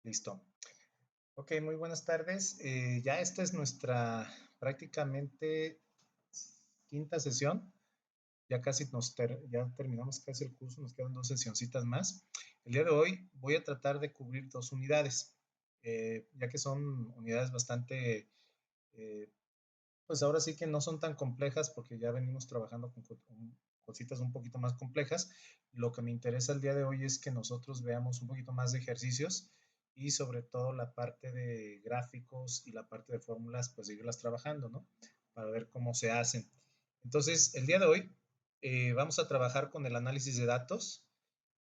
Listo. Ok, muy buenas tardes. Ya esta es nuestra prácticamente quinta sesión. Ya casi ya terminamos casi el curso, nos quedan dos sesioncitas más. El día de hoy voy a tratar de cubrir dos unidades, ya que son unidades bastante, eh, pues ahora sí que no son tan complejas porque ya venimos trabajando con cositas un poquito más complejas. Lo que me interesa el día de hoy es que nosotros veamos un poquito más de ejercicios y sobre todo la parte de gráficos y la parte de fórmulas, pues seguirlas trabajando, ¿no? Para ver cómo se hacen. Entonces, el día de hoy vamos a trabajar con el análisis de datos.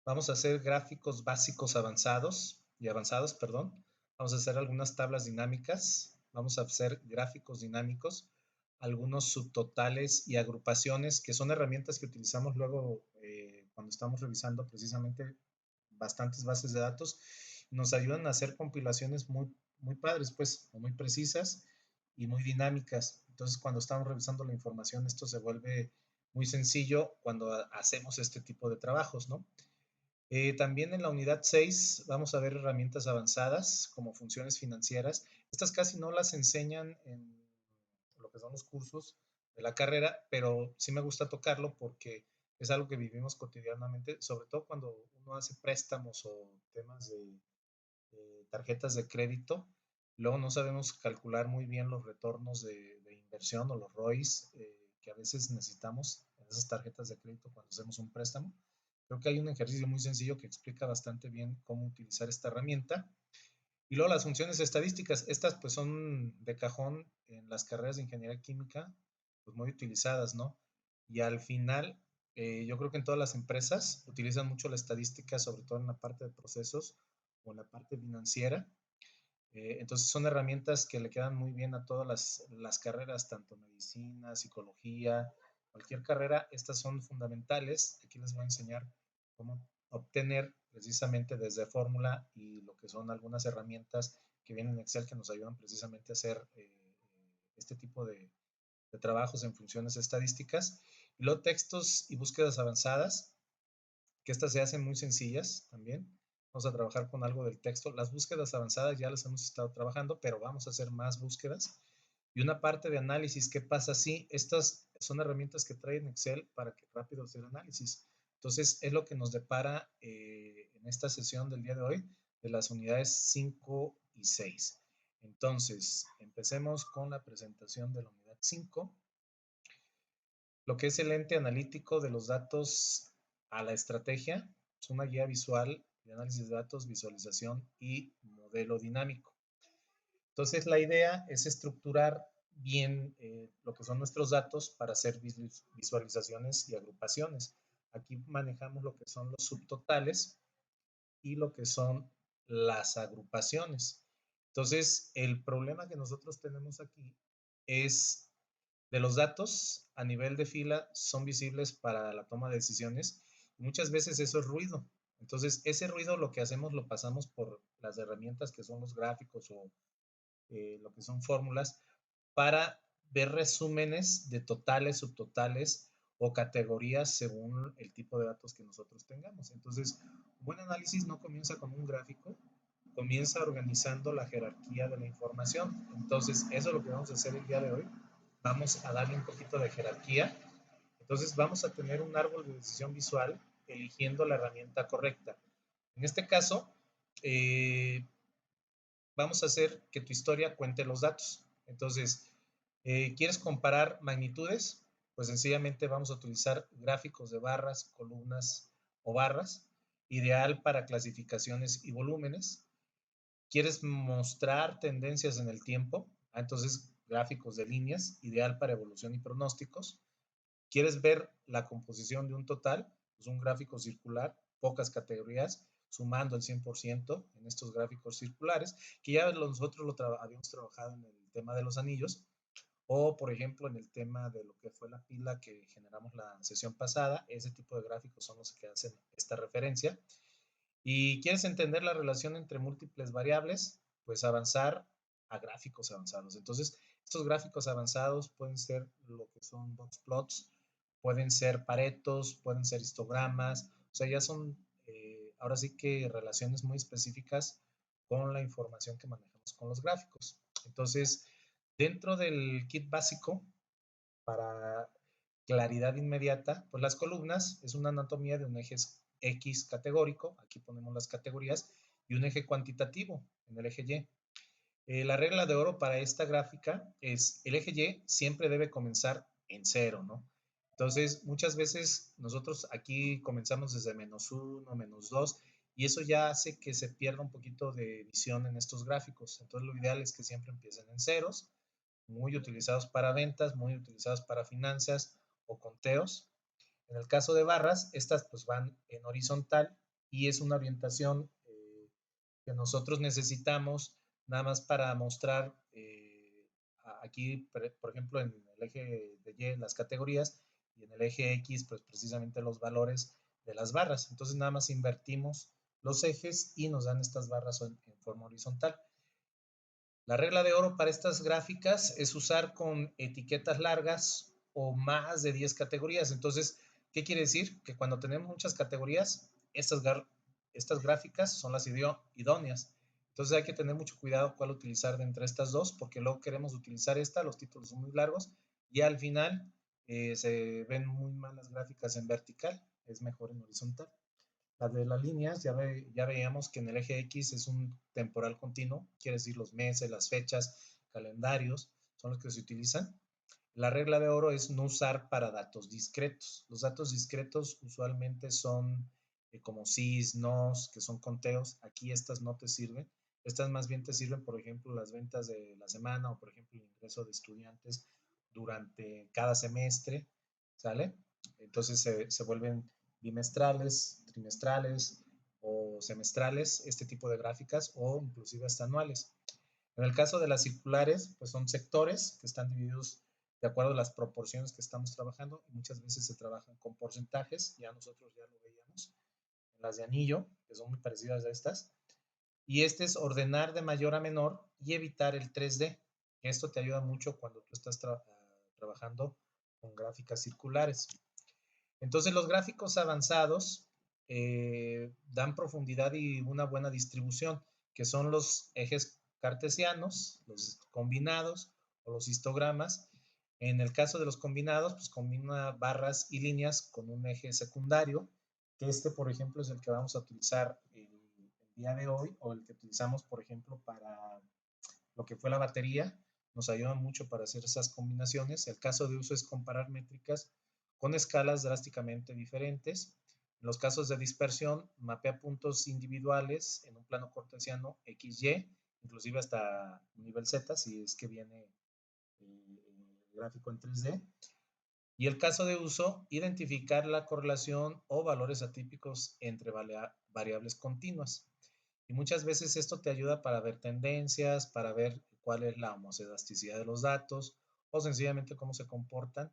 Vamos a hacer gráficos básicos avanzados, perdón. Vamos a hacer algunas tablas dinámicas. Vamos a hacer gráficos dinámicos, algunos subtotales y agrupaciones, que son herramientas que utilizamos luego cuando estamos revisando precisamente bastantes bases de datos. Nos ayudan a hacer compilaciones muy padres, pues, muy precisas y muy dinámicas. Entonces, cuando estamos revisando la información, esto se vuelve muy sencillo cuando hacemos este tipo de trabajos, ¿no? También en la unidad 6 vamos a ver herramientas avanzadas como funciones financieras. Estas casi no las enseñan en lo que son los cursos de la carrera, pero sí me gusta tocarlo porque es algo que vivimos cotidianamente, sobre todo cuando uno hace préstamos o temas de tarjetas de crédito. Luego no sabemos calcular muy bien los retornos de inversión o los ROIs que a veces necesitamos en esas tarjetas de crédito cuando hacemos un préstamo. Creo que hay un ejercicio muy sencillo que explica bastante bien cómo utilizar esta herramienta. Y luego las funciones estadísticas, estas pues son de cajón en las carreras de ingeniería química, pues muy utilizadas, ¿no? Y al final, yo creo que en todas las empresas utilizan mucho la estadística, sobre todo en la parte de procesos o en la parte financiera. Entonces son herramientas que le quedan muy bien a todas las carreras, tanto medicina, psicología, cualquier carrera, estas son fundamentales. Aquí les voy a enseñar cómo obtener precisamente desde fórmula y lo que son algunas herramientas que vienen en Excel que nos ayudan precisamente a hacer este tipo de trabajos en funciones estadísticas. Y luego textos y búsquedas avanzadas, que estas se hacen muy sencillas también. Vamos a trabajar con algo del texto. Las búsquedas avanzadas ya las hemos estado trabajando, pero vamos a hacer más búsquedas. Y una parte de análisis, ¿qué pasa si estas son herramientas que traen Excel para que rápido hacer análisis? Entonces, es lo que nos depara en esta sesión del día de hoy de las unidades 5 y 6. Entonces, empecemos con la presentación de la unidad 5, lo que es el ente analítico de los datos a la estrategia. Es una guía visual de análisis de datos, visualización y modelo dinámico. Entonces, la idea es estructurar bien lo que son nuestros datos para hacer visualizaciones y agrupaciones. Aquí manejamos lo que son los subtotales y lo que son las agrupaciones. Entonces, el problema que nosotros tenemos aquí es de los datos a nivel de fila son visibles para la toma de decisiones y muchas veces eso es ruido. Entonces, ese ruido lo que hacemos lo pasamos por las herramientas que son los gráficos o lo que son fórmulas para ver resúmenes de totales, subtotales o categorías según el tipo de datos que nosotros tengamos. Entonces, un buen análisis no comienza con un gráfico, comienza organizando la jerarquía de la información. Entonces, eso es lo que vamos a hacer el día de hoy. Vamos a darle un poquito de jerarquía. Entonces, vamos a tener un árbol de decisión visual eligiendo la herramienta correcta. En este caso, vamos a hacer que tu historia cuente los datos. Entonces, ¿quieres comparar magnitudes? Pues sencillamente vamos a utilizar gráficos de barras, columnas o barras, ideal para clasificaciones y volúmenes. ¿Quieres mostrar tendencias en el tiempo? Entonces, gráficos de líneas, ideal para evolución y pronósticos. ¿Quieres ver la composición de un total? Pues un gráfico circular, pocas categorías, sumando el 100% en estos gráficos circulares, que ya nosotros habíamos trabajado en el tema de los anillos, o por ejemplo en el tema de lo que fue la pila que generamos la sesión pasada. Ese tipo de gráficos son los que hacen esta referencia. ¿Y quieres entender la relación entre múltiples variables? Pues avanzar a gráficos avanzados. Entonces, estos gráficos avanzados pueden ser lo que son box plots, pueden ser paretos, pueden ser histogramas, o sea, ya son ahora sí que relaciones muy específicas con la información que manejamos con los gráficos. Entonces, dentro del kit básico, para claridad inmediata, pues las columnas es una anatomía de un eje X categórico, aquí ponemos las categorías, y un eje cuantitativo en el eje Y. La regla de oro para esta gráfica es el eje Y siempre debe comenzar en cero, ¿no? Entonces, muchas veces nosotros aquí comenzamos desde -1, -2, y eso ya hace que se pierda un poquito de visión en estos gráficos. Entonces, lo ideal es que siempre empiecen en ceros, muy utilizados para ventas, muy utilizados para finanzas o conteos. En el caso de barras, estas pues van en horizontal y es una orientación que nosotros necesitamos nada más para mostrar aquí, por ejemplo, en el eje de Y las categorías y en el eje X, pues precisamente los valores de las barras. Entonces nada más invertimos los ejes y nos dan estas barras en forma horizontal. La regla de oro para estas gráficas es usar con etiquetas largas o más de 10 categorías. Entonces, ¿qué quiere decir? Que cuando tenemos muchas categorías, estas gráficas son las idóneas. Entonces hay que tener mucho cuidado cuál utilizar de entre estas dos, porque luego queremos utilizar esta, los títulos son muy largos y al final se ven muy malas gráficas en vertical, es mejor en horizontal. La de las líneas, ya veíamos que en el eje X es un temporal continuo, quiere decir los meses, las fechas, calendarios, son los que se utilizan. La regla de oro es no usar para datos discretos. Los datos discretos usualmente son como sís, nos, que son conteos. Aquí estas no te sirven. Estas más bien te sirven, por ejemplo, las ventas de la semana o, por ejemplo, el ingreso de estudiantes durante cada semestre, ¿sale? Entonces se vuelven bimestrales, trimestrales o semestrales, este tipo de gráficas o inclusive hasta anuales. En el caso de las circulares, pues son sectores que están divididos de acuerdo a las proporciones que estamos trabajando y muchas veces se trabajan con porcentajes, ya nosotros ya lo veíamos en las de anillo, que son muy parecidas a estas. Y este es ordenar de mayor a menor y evitar el 3D. Esto te ayuda mucho cuando tú estás trabajando con gráficas circulares. Entonces los gráficos avanzados dan profundidad y una buena distribución, que son los ejes cartesianos, los combinados o los histogramas. En el caso de los combinados, pues combina barras y líneas con un eje secundario, que este, por ejemplo, es el que vamos a utilizar el día de hoy o el que utilizamos, por ejemplo, para lo que fue la batería. Nos ayuda mucho para hacer esas combinaciones. El caso de uso es comparar métricas con escalas drásticamente diferentes. En los casos de dispersión, mapea puntos individuales en un plano cartesiano XY, inclusive hasta nivel Z, si es que viene el gráfico en 3D. Y el caso de uso, identificar la correlación o valores atípicos entre variables continuas. Y muchas veces esto te ayuda para ver tendencias, para ver cuál es la homocedasticidad de los datos o sencillamente cómo se comportan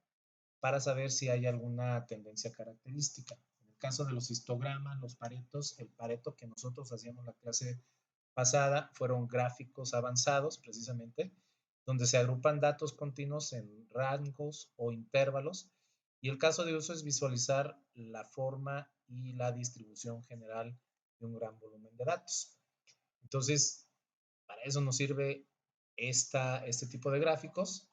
para saber si hay alguna tendencia característica. En el caso de los histogramas, los paretos, el pareto que nosotros hacíamos la clase pasada fueron gráficos avanzados precisamente, donde se agrupan datos continuos en rangos o intervalos y el caso de uso es visualizar la forma y la distribución general de un gran volumen de datos. Entonces, para eso nos sirve este tipo de gráficos.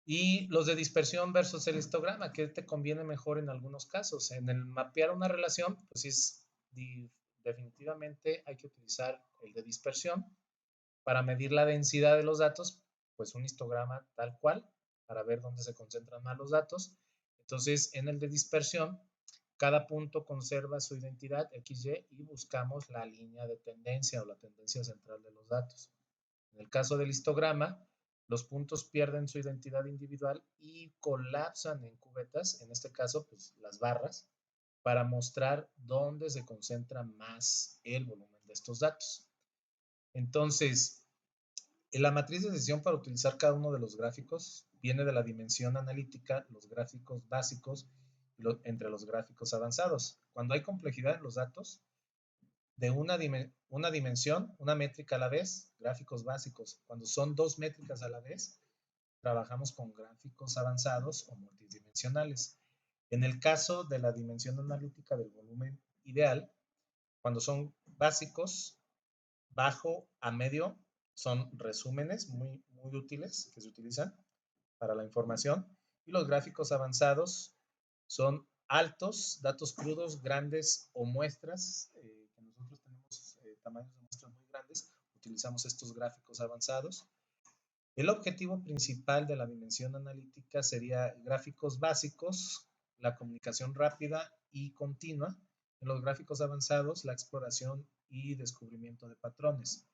Y los de dispersión versus el histograma, ¿qué te conviene mejor en algunos casos? En el mapear una relación, pues es, definitivamente hay que utilizar el de dispersión. Para medir la densidad de los datos, pues un histograma tal cual, para ver dónde se concentran más los datos. Entonces, en el de dispersión, cada punto conserva su identidad XY y buscamos la línea de tendencia o la tendencia central de los datos. En el caso del histograma, los puntos pierden su identidad individual y colapsan en cubetas, en este caso, pues las barras, para mostrar dónde se concentra más el volumen de estos datos. Entonces, en la matriz de decisión para utilizar cada uno de los gráficos viene de la dimensión analítica, los gráficos básicos, entre los gráficos avanzados. Cuando hay complejidad en los datos, de una dimensión, una métrica a la vez, gráficos básicos. Cuando son dos métricas a la vez, trabajamos con gráficos avanzados o multidimensionales. En el caso de la dimensión analítica del volumen ideal, cuando son básicos, bajo a medio son resúmenes muy útiles que se utilizan para la información. Y los gráficos avanzados son altos, datos crudos, grandes o muestras, que nosotros tenemos tamaños de muestras muy grandes, utilizamos estos gráficos avanzados. El objetivo principal de la dimensión analítica sería gráficos básicos, la comunicación rápida y continua. En los gráficos avanzados, la exploración y descubrimiento de patrones.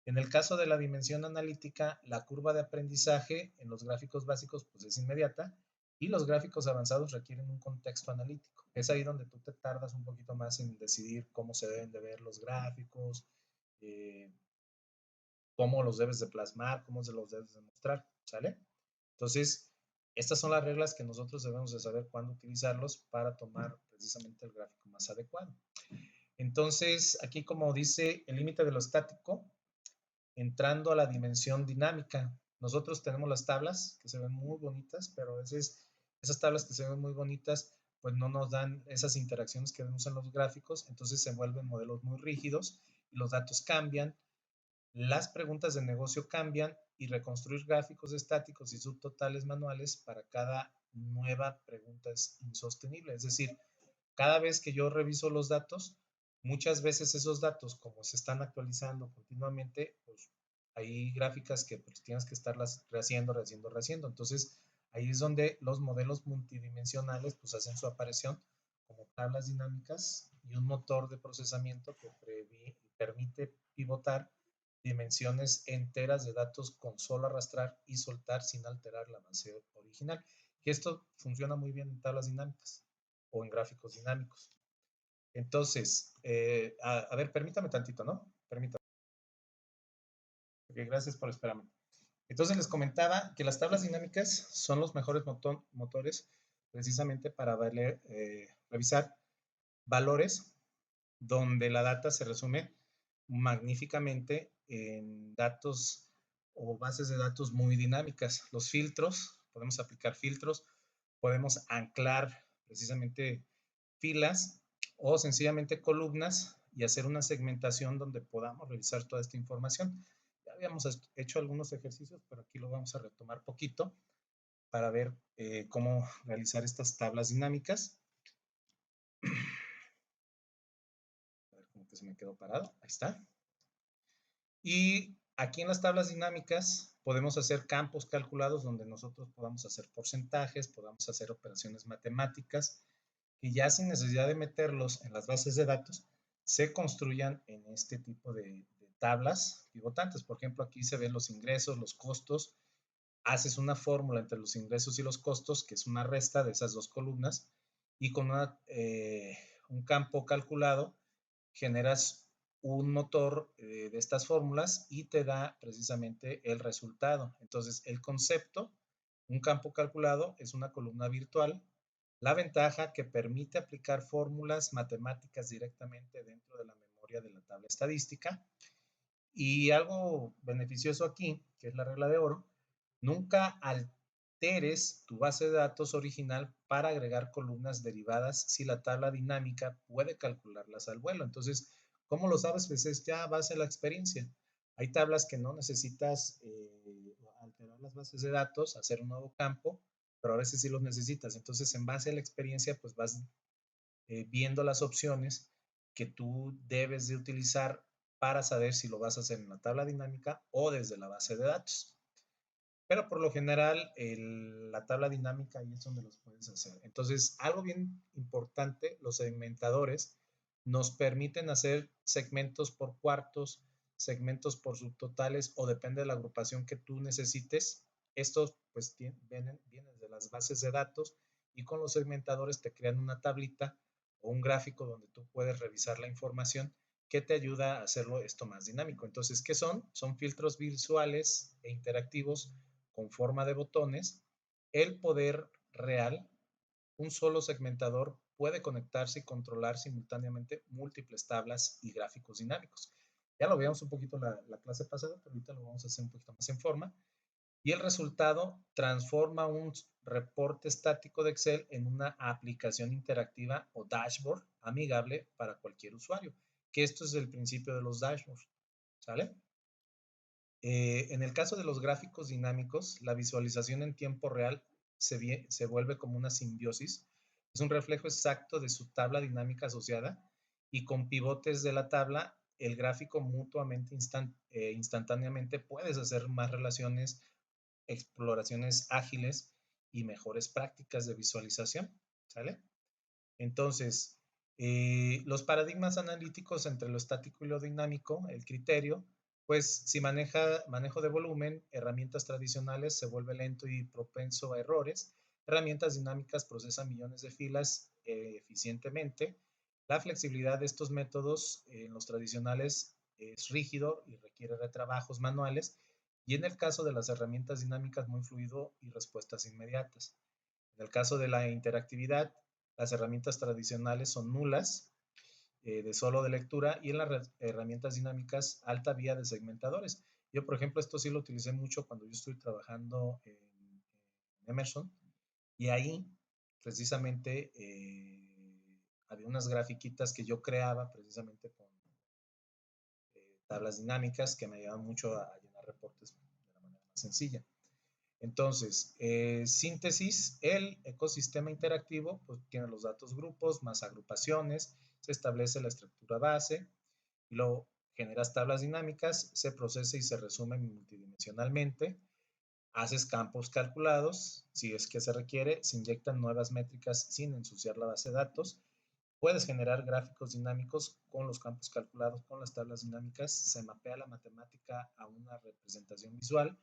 En el caso de la dimensión analítica, la curva de aprendizaje en los gráficos básicos pues es inmediata y los gráficos avanzados requieren un contexto analítico. Es ahí donde tú te tardas un poquito más en decidir cómo se deben de ver los gráficos, eh, cómo los debes de plasmar, cómo se los debes de mostrar, ¿sale? Entonces, estas son las reglas que nosotros debemos de saber cuándo utilizarlos para tomar precisamente el gráfico más adecuado. Entonces, aquí como dice el límite de lo estático, entrando a la dimensión dinámica. Nosotros tenemos las tablas que se ven muy bonitas, pero a veces esas tablas que se ven muy bonitas pues no nos dan esas interacciones que vemos en los gráficos, entonces se vuelven modelos muy rígidos y los datos cambian, las preguntas de negocio cambian y reconstruir gráficos estáticos y subtotales manuales para cada nueva pregunta es insostenible. Es decir, cada vez que yo reviso los datos, muchas veces esos datos, como se están actualizando continuamente, pues hay gráficas que pues, tienes que estarlas rehaciendo. Entonces, ahí es donde los modelos multidimensionales pues hacen su aparición como tablas dinámicas y un motor de procesamiento que permite pivotar dimensiones enteras de datos con solo arrastrar y soltar sin alterar la base original. Y esto funciona muy bien en tablas dinámicas o en gráficos dinámicos. Entonces, a ver, permítame tantito, ¿no? Permítame. Okay, gracias por esperarme. Entonces les comentaba que las tablas dinámicas son los mejores motores precisamente para revisar valores donde la data se resume magníficamente en datos o bases de datos muy dinámicas. Los filtros, podemos aplicar filtros, podemos anclar precisamente filas o sencillamente columnas y hacer una segmentación donde podamos revisar toda esta información. Ya habíamos hecho algunos ejercicios, pero aquí lo vamos a retomar poquito para ver cómo realizar estas tablas dinámicas. A ver, como que se me quedó parado. Ahí está. Y aquí en las tablas dinámicas podemos hacer campos calculados donde nosotros podamos hacer porcentajes, podamos hacer operaciones matemáticas que ya sin necesidad de meterlos en las bases de datos se construyan en este tipo de tablas pivotantes. Por ejemplo, aquí se ven los ingresos, los costos. Haces una fórmula entre los ingresos y los costos, que es una resta de esas dos columnas, y con un campo calculado generas un motor de estas fórmulas y te da precisamente el resultado. Entonces, el concepto, un campo calculado, es una columna virtual. La ventaja que permite aplicar fórmulas matemáticas directamente dentro de la memoria de la tabla estadística. Y algo beneficioso aquí, que es la regla de oro, nunca alteres tu base de datos original para agregar columnas derivadas si la tabla dinámica puede calcularlas al vuelo. Entonces, ¿cómo lo sabes? Pues es ya a base de la experiencia. Hay tablas que no necesitas alterar las bases de datos, hacer un nuevo campo, pero a veces sí los necesitas. Entonces, en base a la experiencia, pues vas viendo las opciones que tú debes de utilizar para saber si lo vas a hacer en la tabla dinámica o desde la base de datos. Pero por lo general, la tabla dinámica ahí es donde los puedes hacer. Entonces, algo bien importante, los segmentadores nos permiten hacer segmentos por cuartos, segmentos por subtotales o depende de la agrupación que tú necesites. Estos pues vienen de las bases de datos y con los segmentadores te crean una tablita o un gráfico donde tú puedes revisar la información que te ayuda a hacerlo esto más dinámico. Entonces, ¿qué son? Son filtros visuales e interactivos con forma de botones. El poder real, un solo segmentador puede conectarse y controlar simultáneamente múltiples tablas y gráficos dinámicos. Ya lo veíamos un poquito la clase pasada, pero ahorita lo vamos a hacer un poquito más en forma. Y el resultado transforma un reporte estático de Excel en una aplicación interactiva o dashboard amigable para cualquier usuario, que esto es el principio de los dashboards. ¿sale? En el caso de los gráficos dinámicos, la visualización en tiempo real se vuelve como una simbiosis. Es un reflejo exacto de su tabla dinámica asociada y con pivotes de la tabla, el gráfico mutuamente instantáneamente puedes hacer más relaciones, exploraciones ágiles y mejores prácticas de visualización, ¿sale? Entonces, los paradigmas analíticos entre lo estático y lo dinámico, el criterio, pues si manejo de volumen, herramientas tradicionales se vuelve lento y propenso a errores, herramientas dinámicas procesan millones de filas eficientemente. La flexibilidad de estos métodos en los tradicionales es rígido y requiere de trabajos manuales, y en el caso de las herramientas dinámicas muy fluido y respuestas inmediatas. En el caso de la interactividad, las herramientas tradicionales son nulas, de solo de lectura, y en las herramientas dinámicas, alta vía de segmentadores. Yo, por ejemplo, esto sí lo utilicé mucho cuando yo estoy trabajando en Emerson, y ahí precisamente había unas grafiquitas que yo creaba precisamente con tablas dinámicas que me ayudaban mucho a llenar reportes de la manera más sencilla. Entonces, síntesis, el ecosistema interactivo pues, tiene los datos grupos más agrupaciones, se establece la estructura base, y luego generas tablas dinámicas, se procesa y se resume multidimensionalmente, haces campos calculados, si es que se requiere, se inyectan nuevas métricas sin ensuciar la base de datos, puedes generar gráficos dinámicos con los campos calculados, con las tablas dinámicas, se mapea la matemática a una representación visual.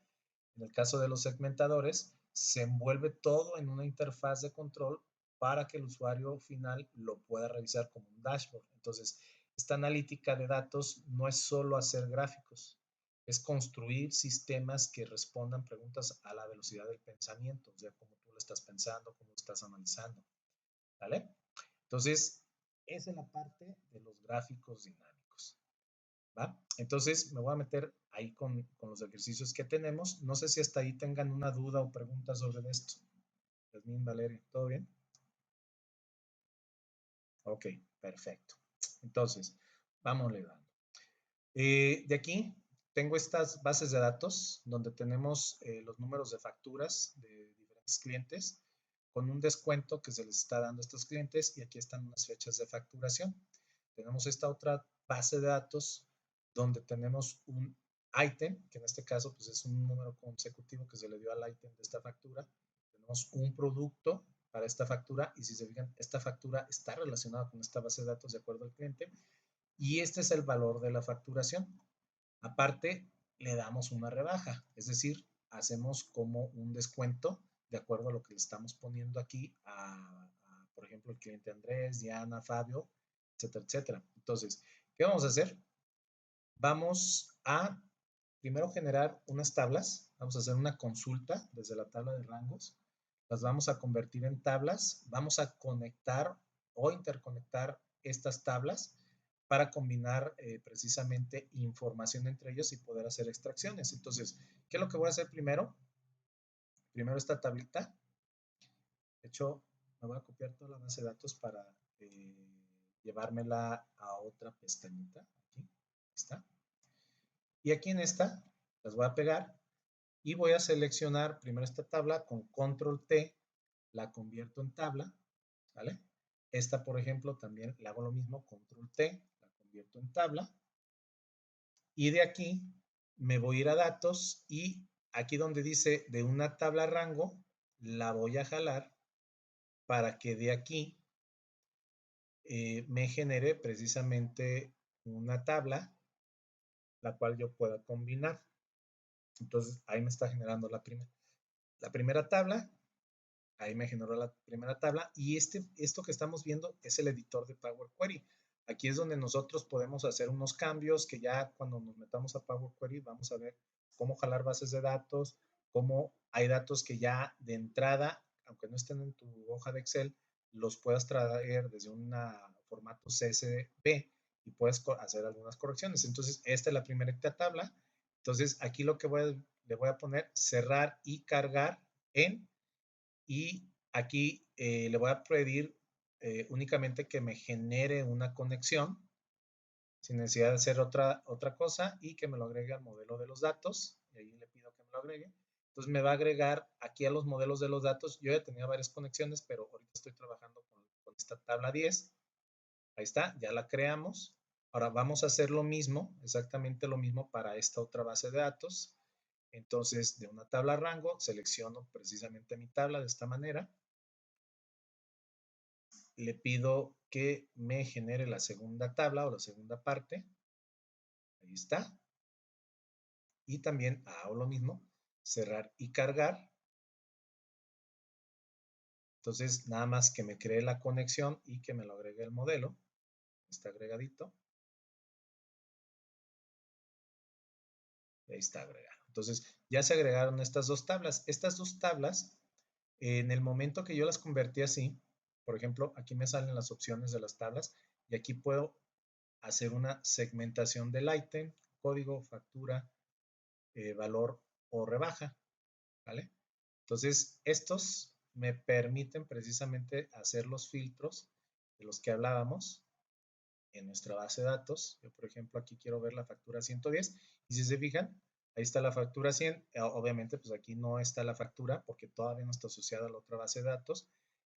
En el caso de los segmentadores, se envuelve todo en una interfaz de control para que el usuario final lo pueda revisar como un dashboard. Entonces, esta analítica de datos no es solo hacer gráficos, es construir sistemas que respondan preguntas a la velocidad del pensamiento, o sea, cómo tú lo estás pensando, cómo lo estás analizando, ¿vale? Entonces, esa es la parte de los gráficos dinámicos. ¿Va? Entonces me voy a meter ahí con los ejercicios que tenemos. No sé si hasta ahí tengan una duda o pregunta sobre esto. Yasmín, Valeria, ¿todo bien? Ok, perfecto. Entonces, vamos dando. De aquí tengo estas bases de datos donde tenemos los números de facturas de diferentes clientes con un descuento que se les está dando a estos clientes y aquí están unas fechas de facturación. Tenemos esta otra base de datos donde tenemos un ítem, que en este caso pues es un número consecutivo que se le dio al ítem de esta factura. Tenemos un producto para esta factura y si se fijan, esta factura está relacionada con esta base de datos de acuerdo al cliente y este es el valor de la facturación. Aparte, le damos una rebaja, es decir, hacemos como un descuento de acuerdo a lo que le estamos poniendo aquí por ejemplo, el cliente Andrés, Diana, Fabio, etcétera, etcétera. Entonces, ¿qué vamos a hacer? Vamos a primero generar unas tablas, vamos a hacer una consulta desde la tabla de rangos, las vamos a convertir en tablas, vamos a conectar o interconectar estas tablas para combinar precisamente información entre ellos y poder hacer extracciones. Entonces, ¿qué es lo que voy a hacer primero? Primero esta tablita. De hecho, me voy a copiar toda la base de datos para llevármela a otra pestañita. Aquí está. Y aquí en esta las voy a pegar y voy a seleccionar primero esta tabla con control T, la convierto en tabla, ¿vale? Esta, por ejemplo, también le hago lo mismo, control T, la convierto en tabla. Y de aquí me voy a ir a datos y aquí donde dice de una tabla rango, la voy a jalar para que de aquí me genere precisamente una tabla la cual yo pueda combinar. Entonces ahí me está generando la primera tabla, ahí me generó la primera tabla y esto que estamos viendo es el editor de Power Query. Aquí es donde nosotros podemos hacer unos cambios que ya cuando nos metamos a Power Query vamos a ver cómo jalar bases de datos, cómo hay datos que ya de entrada, aunque no estén en tu hoja de Excel, los puedas traer desde un formato CSV y puedes hacer algunas correcciones. Entonces, esta es la primera tabla. Entonces, aquí lo que le voy a poner cerrar y cargar en y aquí le voy a pedir únicamente que me genere una conexión, sin necesidad de hacer otra cosa y que me lo agregue al modelo de los datos. Y ahí le pido que me lo agregue. Entonces me va a agregar aquí a los modelos de los datos. Yo ya tenía varias conexiones, pero ahorita estoy trabajando con esta tabla 10. Ahí está, ya la creamos. Ahora vamos a hacer lo mismo, exactamente lo mismo para esta otra base de datos. Entonces, de una tabla rango, selecciono precisamente mi tabla de esta manera. Le pido que me genere la segunda tabla o la segunda parte. Ahí está. Y también hago lo mismo, cerrar y cargar. Entonces, nada más que me cree la conexión y que me lo agregue el modelo. Está agregadito. Ahí está agregado. Entonces, ya se agregaron estas dos tablas. Estas dos tablas, en el momento que yo las convertí así, por ejemplo, aquí me salen las opciones de las tablas y aquí puedo hacer una segmentación del ítem, código, factura, valor o rebaja, ¿vale? Entonces, estos me permiten precisamente hacer los filtros de los que hablábamos en nuestra base de datos. Yo, por ejemplo, aquí quiero ver la factura 110 y si se fijan, ahí está la factura 100. Obviamente, pues aquí no está la factura porque todavía no está asociada a la otra base de datos.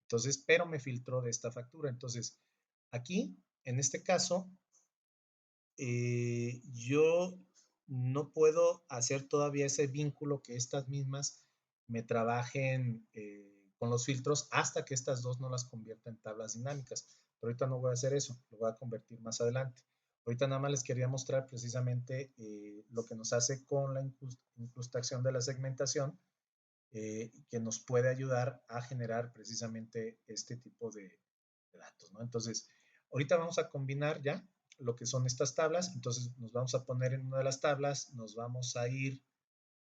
Entonces, pero me filtró de esta factura. Entonces, aquí, en este caso, yo no puedo hacer todavía ese vínculo que estas mismas me trabajen con los filtros hasta que estas dos no las convierta en tablas dinámicas. Pero ahorita no voy a hacer eso, lo voy a convertir más adelante. Ahorita nada más les quería mostrar precisamente lo que nos hace con la incrustación de la segmentación, que nos puede ayudar a generar precisamente este tipo de datos, ¿no? Entonces, ahorita vamos a combinar ya lo que son estas tablas. Entonces, nos vamos a poner en una de las tablas, nos vamos a ir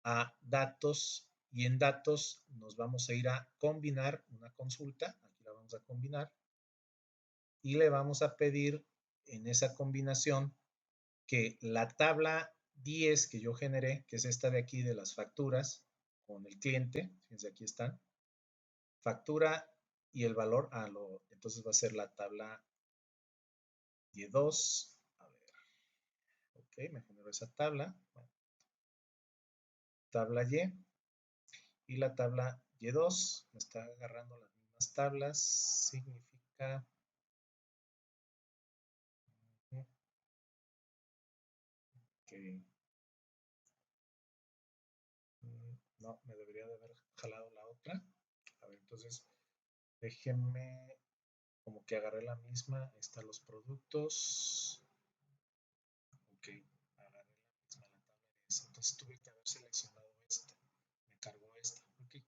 a datos y en datos nos vamos a ir a combinar una consulta. Aquí la vamos a combinar y le vamos a pedir en esa combinación que la tabla 10 que yo generé, que es esta de aquí de las facturas con el cliente, fíjense aquí están, factura y el valor, entonces va a ser la tabla Y2, a ver, ok, me generó esa tabla, bueno, tabla y la tabla Y2, me está agarrando las mismas tablas, significa, que no, me debería de haber jalado la otra. A ver, entonces, déjenme, como que agarré la misma, ahí están los productos, ok, agarré la misma, la tabla de esa, entonces tuve que haber seleccionado esta, me cargó esta, ok.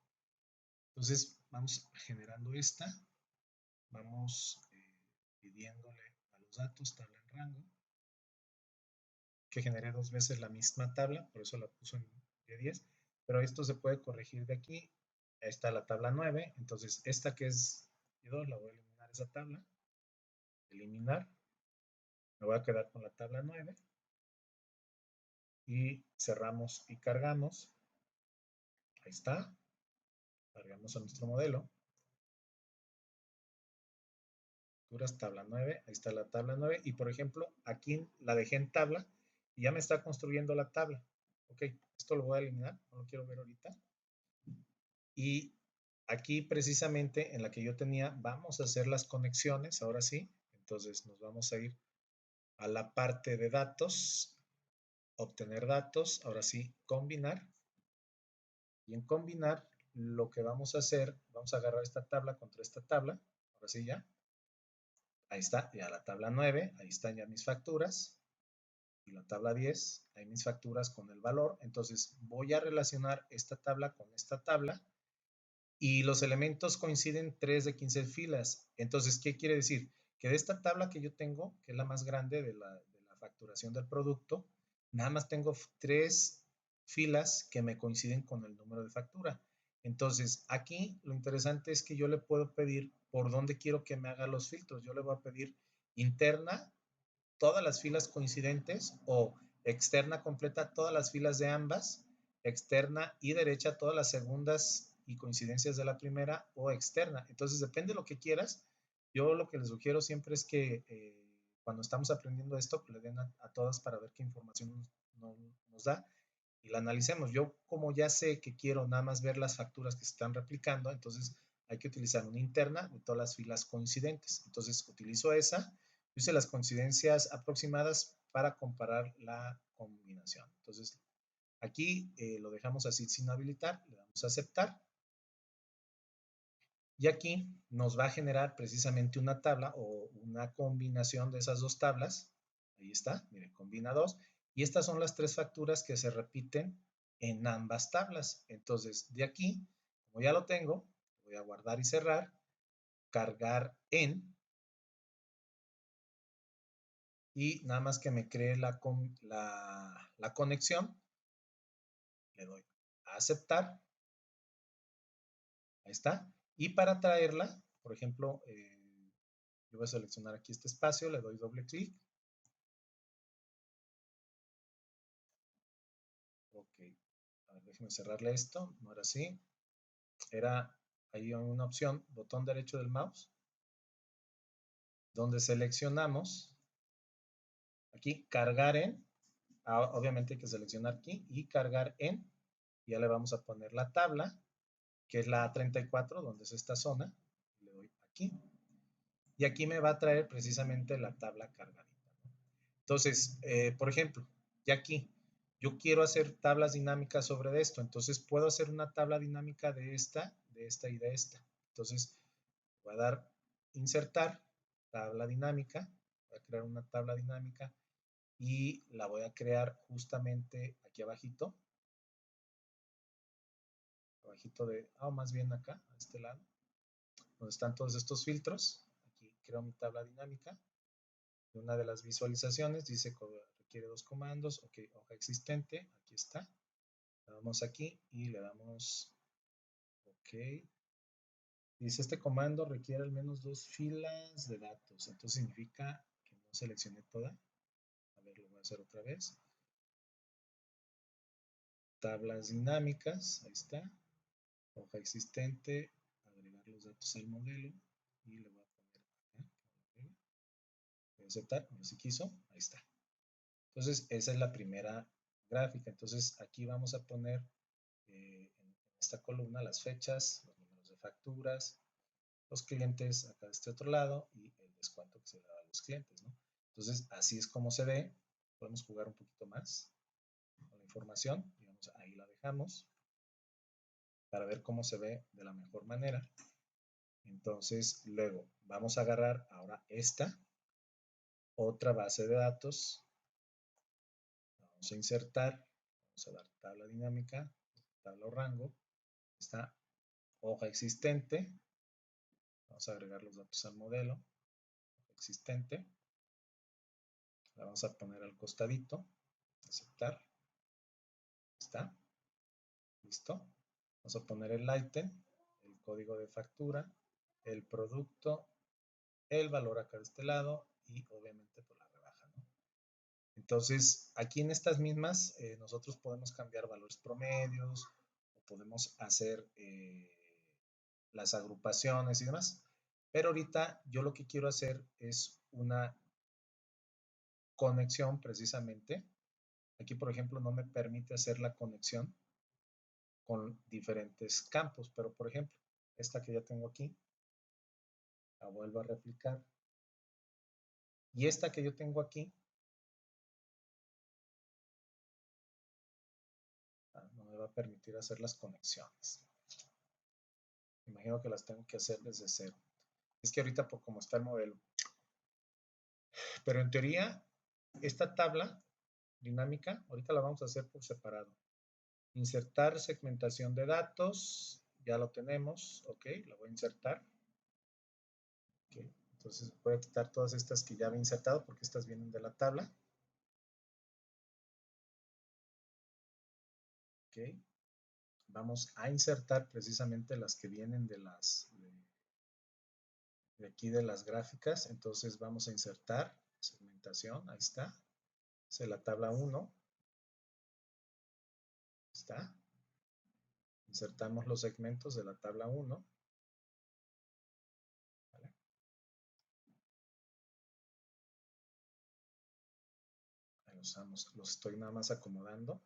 Entonces, vamos generando esta, vamos pidiéndole a los datos, tabla en rango, que generé dos veces la misma tabla, por eso la puso en D10, pero esto se puede corregir de aquí. Ahí está la tabla 9, entonces esta que es D2 la voy a eliminar esa tabla, eliminar, me voy a quedar con la tabla 9 y cerramos y cargamos. Ahí está, cargamos a nuestro modelo. Tabla 9, ahí está la tabla 9 y por ejemplo aquí la dejé en tabla y ya me está construyendo la tabla. Ok, esto lo voy a eliminar, no lo quiero ver ahorita. Y aquí precisamente en la que yo tenía, vamos a hacer las conexiones, ahora sí. Entonces nos vamos a ir a la parte de datos, obtener datos, ahora sí, combinar. Y en combinar, lo que vamos a hacer, vamos a agarrar esta tabla contra esta tabla, ahora sí ya. Ahí está, ya la tabla 9, ahí están ya mis facturas. Y la tabla 10, ahí mis facturas con el valor. Entonces voy a relacionar esta tabla con esta tabla y los elementos coinciden 3 de 15 filas. Entonces, ¿qué quiere decir? Que de esta tabla que yo tengo, que es la más grande de la facturación del producto, nada más tengo 3 filas que me coinciden con el número de factura. Entonces, aquí lo interesante es que yo le puedo pedir por dónde quiero que me haga los filtros. Yo le voy a pedir interna, todas las filas coincidentes, o externa completa, todas las filas de ambas, externa y derecha, todas las segundas y coincidencias de la primera, o externa. Entonces, depende de lo que quieras. Yo lo que les sugiero siempre es que cuando estamos aprendiendo esto, pues le den a todas para ver qué información nos da y la analicemos. Yo como ya sé que quiero nada más ver las facturas que se están replicando, entonces hay que utilizar una interna de todas las filas coincidentes. Entonces utilizo esa, hice las coincidencias aproximadas para comparar la combinación. Entonces aquí lo dejamos así sin habilitar, le damos a aceptar. Y aquí nos va a generar precisamente una tabla o una combinación de esas dos tablas. Ahí está, miren, combina dos. Y estas son las tres facturas que se repiten en ambas tablas. Entonces, de aquí, como ya lo tengo, voy a guardar y cerrar, cargar en, y nada más que me cree la conexión, le doy a aceptar. Ahí está. Y para traerla, por ejemplo, yo voy a seleccionar aquí este espacio, le doy doble clic. Ok, a ver, déjeme cerrarle esto, no era así. Era ahí una opción, botón derecho del mouse, donde seleccionamos aquí cargar en, obviamente hay que seleccionar aquí y cargar en, ya le vamos a poner la tabla, que es la A34, donde es esta zona, le doy aquí, y aquí me va a traer precisamente la tabla cargadita, ¿no? Entonces, por ejemplo, ya aquí, yo quiero hacer tablas dinámicas sobre esto, entonces puedo hacer una tabla dinámica de esta y de esta. Entonces, voy a dar insertar, tabla dinámica, voy a crear una tabla dinámica y la voy a crear justamente aquí abajito más bien acá, a este lado, donde están todos estos filtros. Aquí creo mi tabla dinámica. Una de las visualizaciones dice que requiere dos comandos, ok, hoja existente, aquí está. Le damos aquí y le damos ok. Dice este comando requiere al menos dos filas de datos, entonces significa que no seleccioné toda. A ver, lo voy a hacer otra vez. Tablas dinámicas, ahí está. Hoja existente, agregar los datos al modelo y le voy a poner acá. Voy a aceptar, no si quiso, ahí está. Entonces, esa es la primera gráfica. Entonces, aquí vamos a poner en esta columna las fechas, los números de facturas, los clientes acá de este otro lado y el descuento que se le da a los clientes, ¿no? Entonces, así es como se ve. Podemos jugar un poquito más con la información. Digamos, ahí la dejamos para ver cómo se ve de la mejor manera. Entonces, luego vamos a agarrar ahora esta, otra base de datos. Vamos a insertar, vamos a dar tabla dinámica, tabla o rango. Está hoja existente. Vamos a agregar los datos al modelo. Hoja existente. La vamos a poner al costadito. Aceptar. Está. Listo. Vamos a poner el item, el código de factura, el producto, el valor acá de este lado y obviamente por la rebaja, ¿no? Entonces, aquí en estas mismas, nosotros podemos cambiar valores promedios o podemos hacer las agrupaciones y demás. Pero ahorita yo lo que quiero hacer es una conexión precisamente. Aquí, por ejemplo, no me permite hacer la conexión con diferentes campos, pero por ejemplo, esta que ya tengo aquí, la vuelvo a replicar. Y esta que yo tengo aquí, no me va a permitir hacer las conexiones. Imagino que las tengo que hacer desde cero. Es que ahorita por cómo está el modelo. Pero en teoría, esta tabla dinámica, ahorita la vamos a hacer por separado. Insertar segmentación de datos, ya lo tenemos, ok, la voy a insertar. Okay. Entonces voy a quitar todas estas que ya había insertado porque estas vienen de la tabla. Ok. Vamos a insertar precisamente las que vienen de aquí de las gráficas. Entonces vamos a insertar segmentación, ahí está. Es la tabla 1. Está. Insertamos los segmentos de la tabla 1. ¿Vale? los estoy nada más acomodando.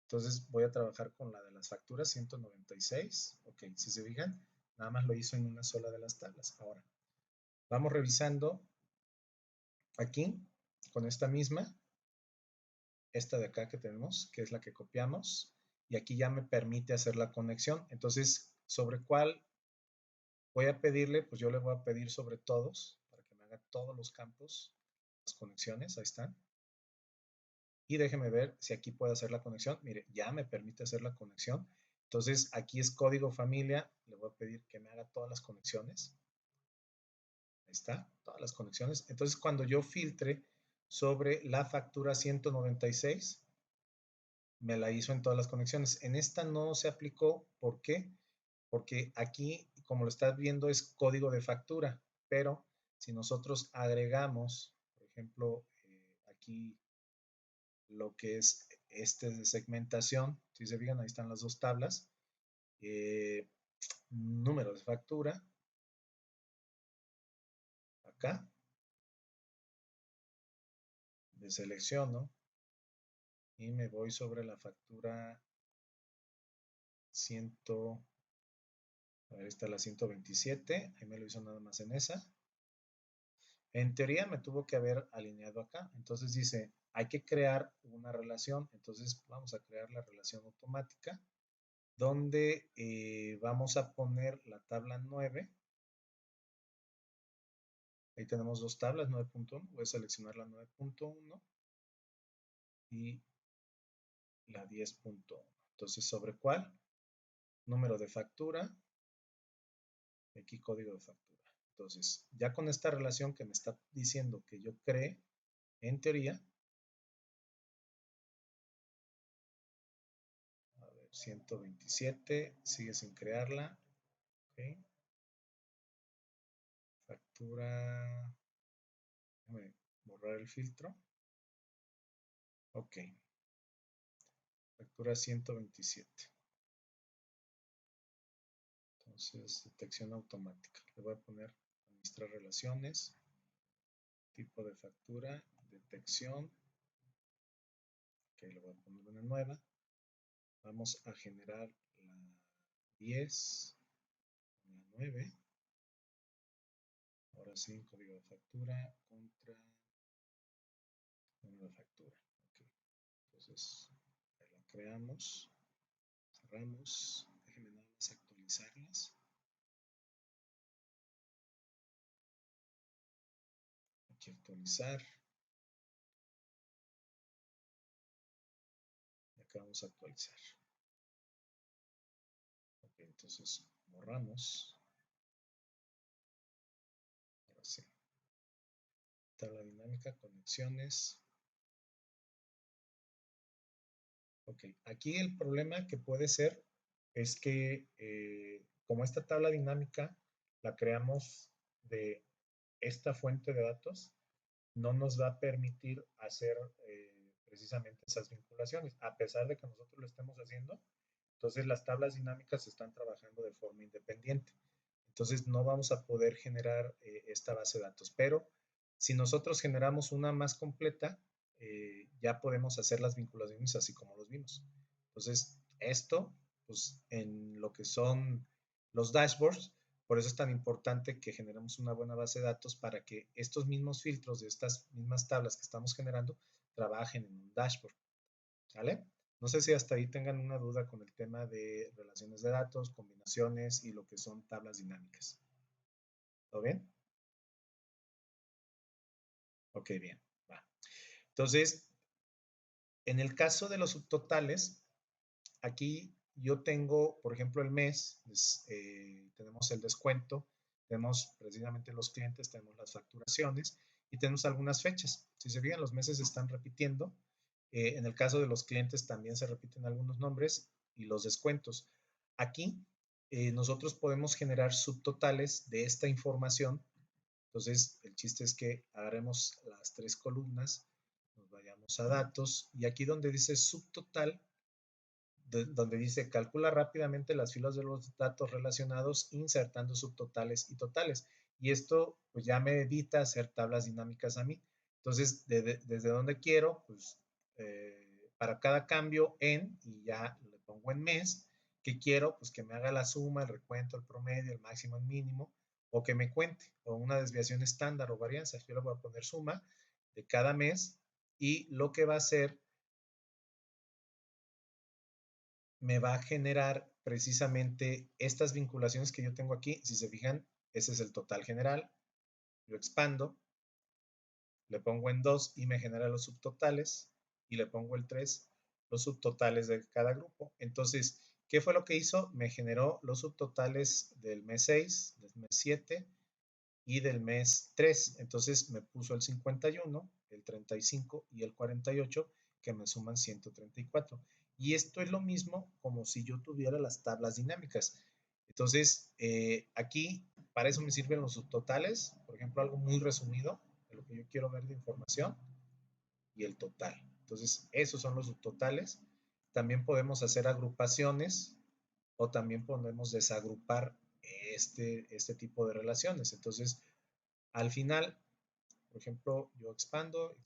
Entonces voy a trabajar con la de las facturas 196. Ok, si se fijan, nada más lo hizo en una sola de las tablas. Ahora, vamos revisando aquí con esta misma, esta de acá que tenemos, que es la que copiamos, y aquí ya me permite hacer la conexión. Entonces, ¿sobre cuál voy a pedirle? Pues yo le voy a pedir sobre todos, para que me haga todos los campos, las conexiones, ahí están. Y déjeme ver si aquí puedo hacer la conexión. Mire, ya me permite hacer la conexión. Entonces, aquí es código familia. Le voy a pedir que me haga todas las conexiones. Ahí está, todas las conexiones. Entonces, cuando yo filtre sobre la factura 196, me la hizo en todas las conexiones. En esta no se aplicó. ¿Por qué? Porque aquí, como lo estás viendo, es código de factura. Pero si nosotros agregamos, por ejemplo, aquí lo que es de segmentación, si se fijan, ahí están las dos tablas, número de factura, acá, deselecciono y me voy sobre la factura 100, a ver, está la 127, ahí me lo hizo nada más en esa. En teoría me tuvo que haber alineado acá, entonces dice, hay que crear una relación, entonces vamos a crear la relación automática, donde vamos a poner la tabla 9. Ahí tenemos dos tablas, 9.1. Voy a seleccionar la 9.1 y la 10.1. Entonces, ¿sobre cuál? Número de factura. Aquí código de factura. Entonces, ya con esta relación que me está diciendo que yo cree, en teoría, a ver, 127, sigue sin crearla. Okay. Factura, déjame borrar el filtro. Ok. Factura 127. Entonces, detección automática. Le voy a poner administrar relaciones, tipo de factura, detección. Ok, le voy a poner una nueva. Vamos a generar la 10, la 9. Ahora sí, código de factura contra número de factura. Ok, entonces ahí la creamos, cerramos. Déjenme nada más actualizarlas. Aquí actualizar. Y acá vamos a actualizar. Ok, entonces borramos. Ahora sí. Tabla dinámica, conexiones. Ok, aquí el problema que puede ser es que como esta tabla dinámica la creamos de esta fuente de datos, no nos va a permitir hacer precisamente esas vinculaciones, a pesar de que nosotros lo estemos haciendo. Entonces las tablas dinámicas están trabajando de forma independiente. Entonces no vamos a poder generar esta base de datos, pero si nosotros generamos una más completa, ya podemos hacer las vinculaciones así como los vimos. Entonces esto, pues en lo que son los dashboards, por eso es tan importante que generemos una buena base de datos para que estos mismos filtros de estas mismas tablas que estamos generando trabajen en un dashboard. ¿Sale? No sé si hasta ahí tengan una duda con el tema de relaciones de datos, combinaciones y lo que son tablas dinámicas. ¿Todo bien? Ok, bien. Va. Entonces, en el caso de los subtotales, aquí yo tengo, por ejemplo, el mes, tenemos el descuento, tenemos precisamente los clientes, tenemos las facturaciones y tenemos algunas fechas. Si se fijan, los meses se están repitiendo. En el caso de los clientes también se repiten algunos nombres y los descuentos. Aquí nosotros podemos generar subtotales de esta información. Entonces, el chiste es que haremos las tres columnas, nos vayamos a datos y aquí donde dice subtotal, donde dice calcula rápidamente las filas de los datos relacionados insertando subtotales y totales. Y esto pues ya me evita hacer tablas dinámicas a mí. Entonces, desde donde quiero, pues para cada cambio en, y ya le pongo en mes, que quiero, pues que me haga la suma, el recuento, el promedio, el máximo, el mínimo, o que me cuente, o una desviación estándar o varianza. Yo le voy a poner suma de cada mes y lo que va a hacer, me va a generar precisamente estas vinculaciones que yo tengo aquí. Si se fijan, ese es el total general. Lo expando, le pongo en 2 y me genera los subtotales, y le pongo el 3, los subtotales de cada grupo. Entonces, ¿qué fue lo que hizo? Me generó los subtotales del mes 6, del mes 7 y del mes 3. Entonces me puso el 51, el 35 y el 48, que me suman 134. Y esto es lo mismo como si yo tuviera las tablas dinámicas. Entonces, aquí para eso me sirven los subtotales. Por ejemplo, algo muy resumido de lo que yo quiero ver de información, y el total. Entonces, esos son los subtotales. También podemos hacer agrupaciones o también podemos desagrupar este tipo de relaciones. Entonces, al final, por ejemplo, yo expando,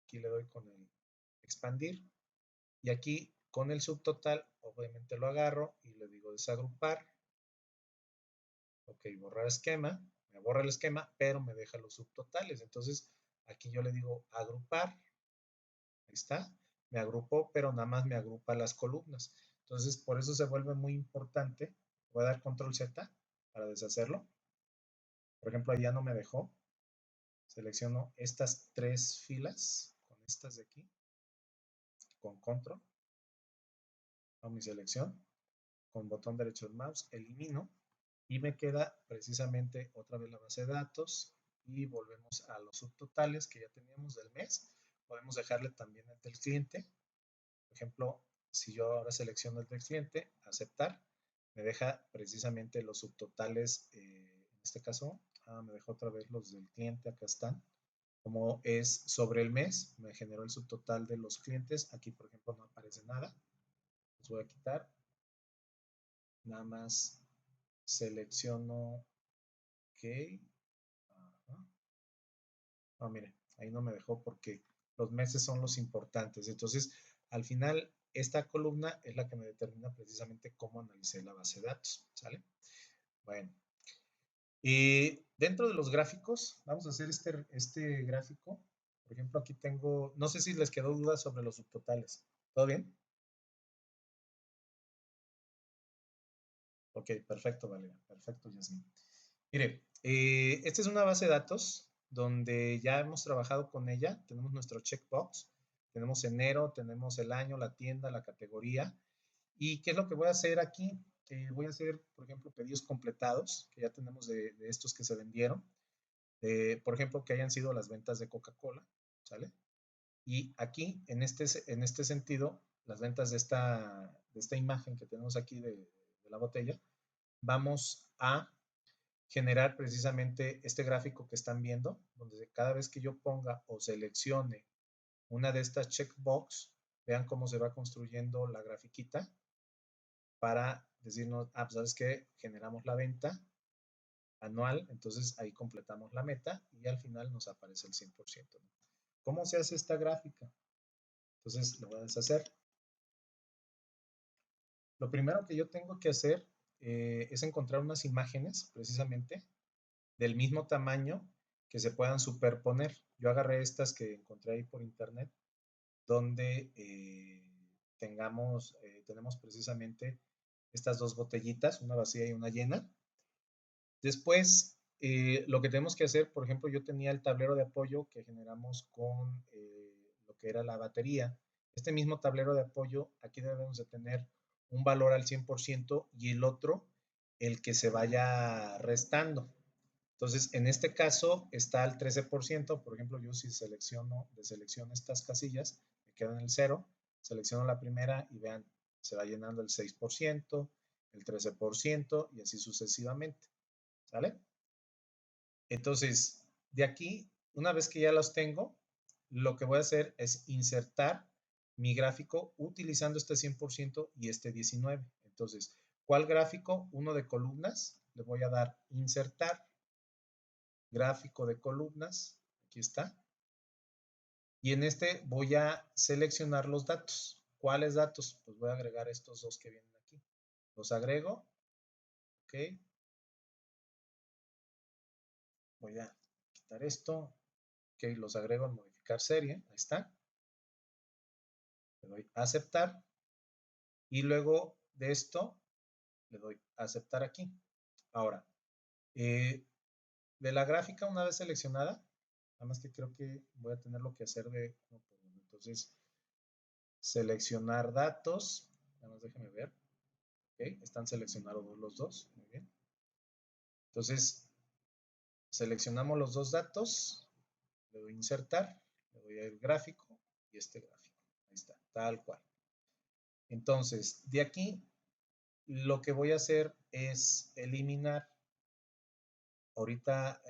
aquí le doy con el expandir, y aquí con el subtotal, obviamente lo agarro y le digo desagrupar. Ok, borrar esquema, me borra el esquema, pero me deja los subtotales. Entonces, aquí yo le digo agrupar, ahí está, me agrupó, pero nada más me agrupa las columnas. Entonces, por eso se vuelve muy importante. Voy a dar control Z para deshacerlo. Por ejemplo, ahí ya no me dejó. Selecciono estas 3 filas, con estas de aquí, con control, a mi selección, con botón derecho del mouse, elimino, y me queda precisamente otra vez la base de datos, y volvemos a los subtotales que ya teníamos del mes. Podemos dejarle también el del cliente. Por ejemplo, si yo ahora selecciono el del cliente, aceptar, me deja precisamente los subtotales, en este caso, me dejó otra vez los del cliente, acá están. Como es sobre el mes, me generó el subtotal de los clientes. Aquí, por ejemplo, no aparece nada. Los voy a quitar. Nada más selecciono OK. Ajá. No, mire, ahí no me dejó porque los meses son los importantes. Entonces, al final, esta columna es la que me determina precisamente cómo analicé la base de datos. ¿Sale? Bueno. Y dentro de los gráficos, vamos a hacer este gráfico. Por ejemplo, aquí tengo, no sé si les quedó duda sobre los subtotales. ¿Todo bien? Ok, perfecto, Valeria. Perfecto, Yasmin. Mire, esta es una base de datos donde ya hemos trabajado con ella. Tenemos nuestro checkbox, tenemos enero, tenemos el año, la tienda, la categoría. ¿Y qué es lo que voy a hacer aquí? Voy a hacer, por ejemplo, pedidos completados, que ya tenemos de estos que se vendieron. Por ejemplo, que hayan sido las ventas de Coca-Cola, ¿sale? Y aquí, en este sentido, las ventas de esta imagen que tenemos aquí de la botella, vamos a generar precisamente este gráfico que están viendo, donde cada vez que yo ponga o seleccione una de estas checkbox, vean cómo se va construyendo la grafiquita para decirnos, pues sabes que generamos la venta anual, entonces ahí completamos la meta y al final nos aparece el 100%. ¿Cómo se hace esta gráfica? Entonces lo voy a deshacer. Lo primero que yo tengo que hacer es encontrar unas imágenes precisamente del mismo tamaño que se puedan superponer. Yo agarré estas que encontré ahí por internet, donde tenemos precisamente estas dos botellitas, una vacía y una llena. Después, lo que tenemos que hacer, por ejemplo, yo tenía el tablero de apoyo que generamos con lo que era la batería. Este mismo tablero de apoyo, aquí debemos de tener un valor al 100% y el otro, el que se vaya restando. Entonces, en este caso está al 13%. Por ejemplo, yo si deselecciono estas casillas, me quedo en el 0, selecciono la primera y vean, se va llenando el 6%, el 13% y así sucesivamente. ¿Sale? Entonces, de aquí, una vez que ya los tengo, lo que voy a hacer es insertar mi gráfico utilizando este 100% y este 19%. Entonces, ¿cuál gráfico? Uno de columnas. Le voy a dar insertar, gráfico de columnas. Aquí aquí está. Y en este voy a seleccionar los datos. ¿Cuáles datos? Pues voy a agregar estos dos que vienen aquí. Los agrego. Ok. Voy a quitar esto. Ok, los agrego en modificar serie. Ahí está. Le doy a aceptar. Y luego de esto, le doy a aceptar aquí. Ahora, de la gráfica una vez seleccionada, nada más que creo que voy a tener lo que hacer de uno por uno. Entonces, seleccionar datos. Nada más déjenme ver. Ok, están seleccionados los dos. Muy bien. Entonces, seleccionamos los dos datos. Le doy a insertar. Le doy a ir gráfico y este gráfico. Ahí está, tal cual. Entonces, de aquí, lo que voy a hacer es eliminar ahorita,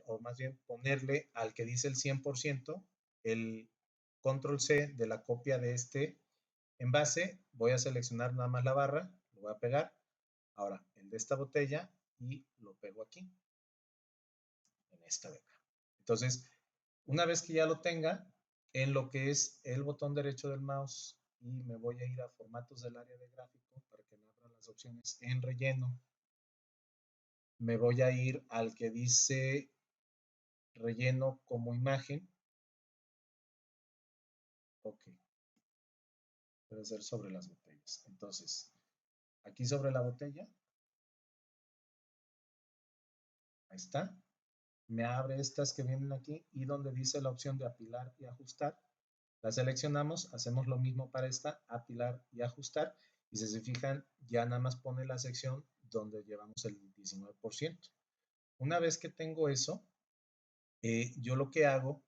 o más bien ponerle al que dice el 100%, el control C de la copia de este envase. Voy a seleccionar nada más la barra, lo voy a pegar. Ahora, el de esta botella y lo pego aquí, en esta de acá. Entonces, una vez que ya lo tenga, en lo que es el botón derecho del mouse, y me voy a ir a formatos del área de gráfico para que me abran las opciones en relleno. Me voy a ir al que dice relleno como imagen. Ok. Debe ser sobre las botellas. Entonces, aquí sobre la botella. Ahí está. Me abre estas que vienen aquí y donde dice la opción de apilar y ajustar. La seleccionamos, hacemos lo mismo para esta, apilar y ajustar. Y si se fijan, ya nada más pone la sección donde llevamos el 19%. Una vez que tengo eso, yo lo que hago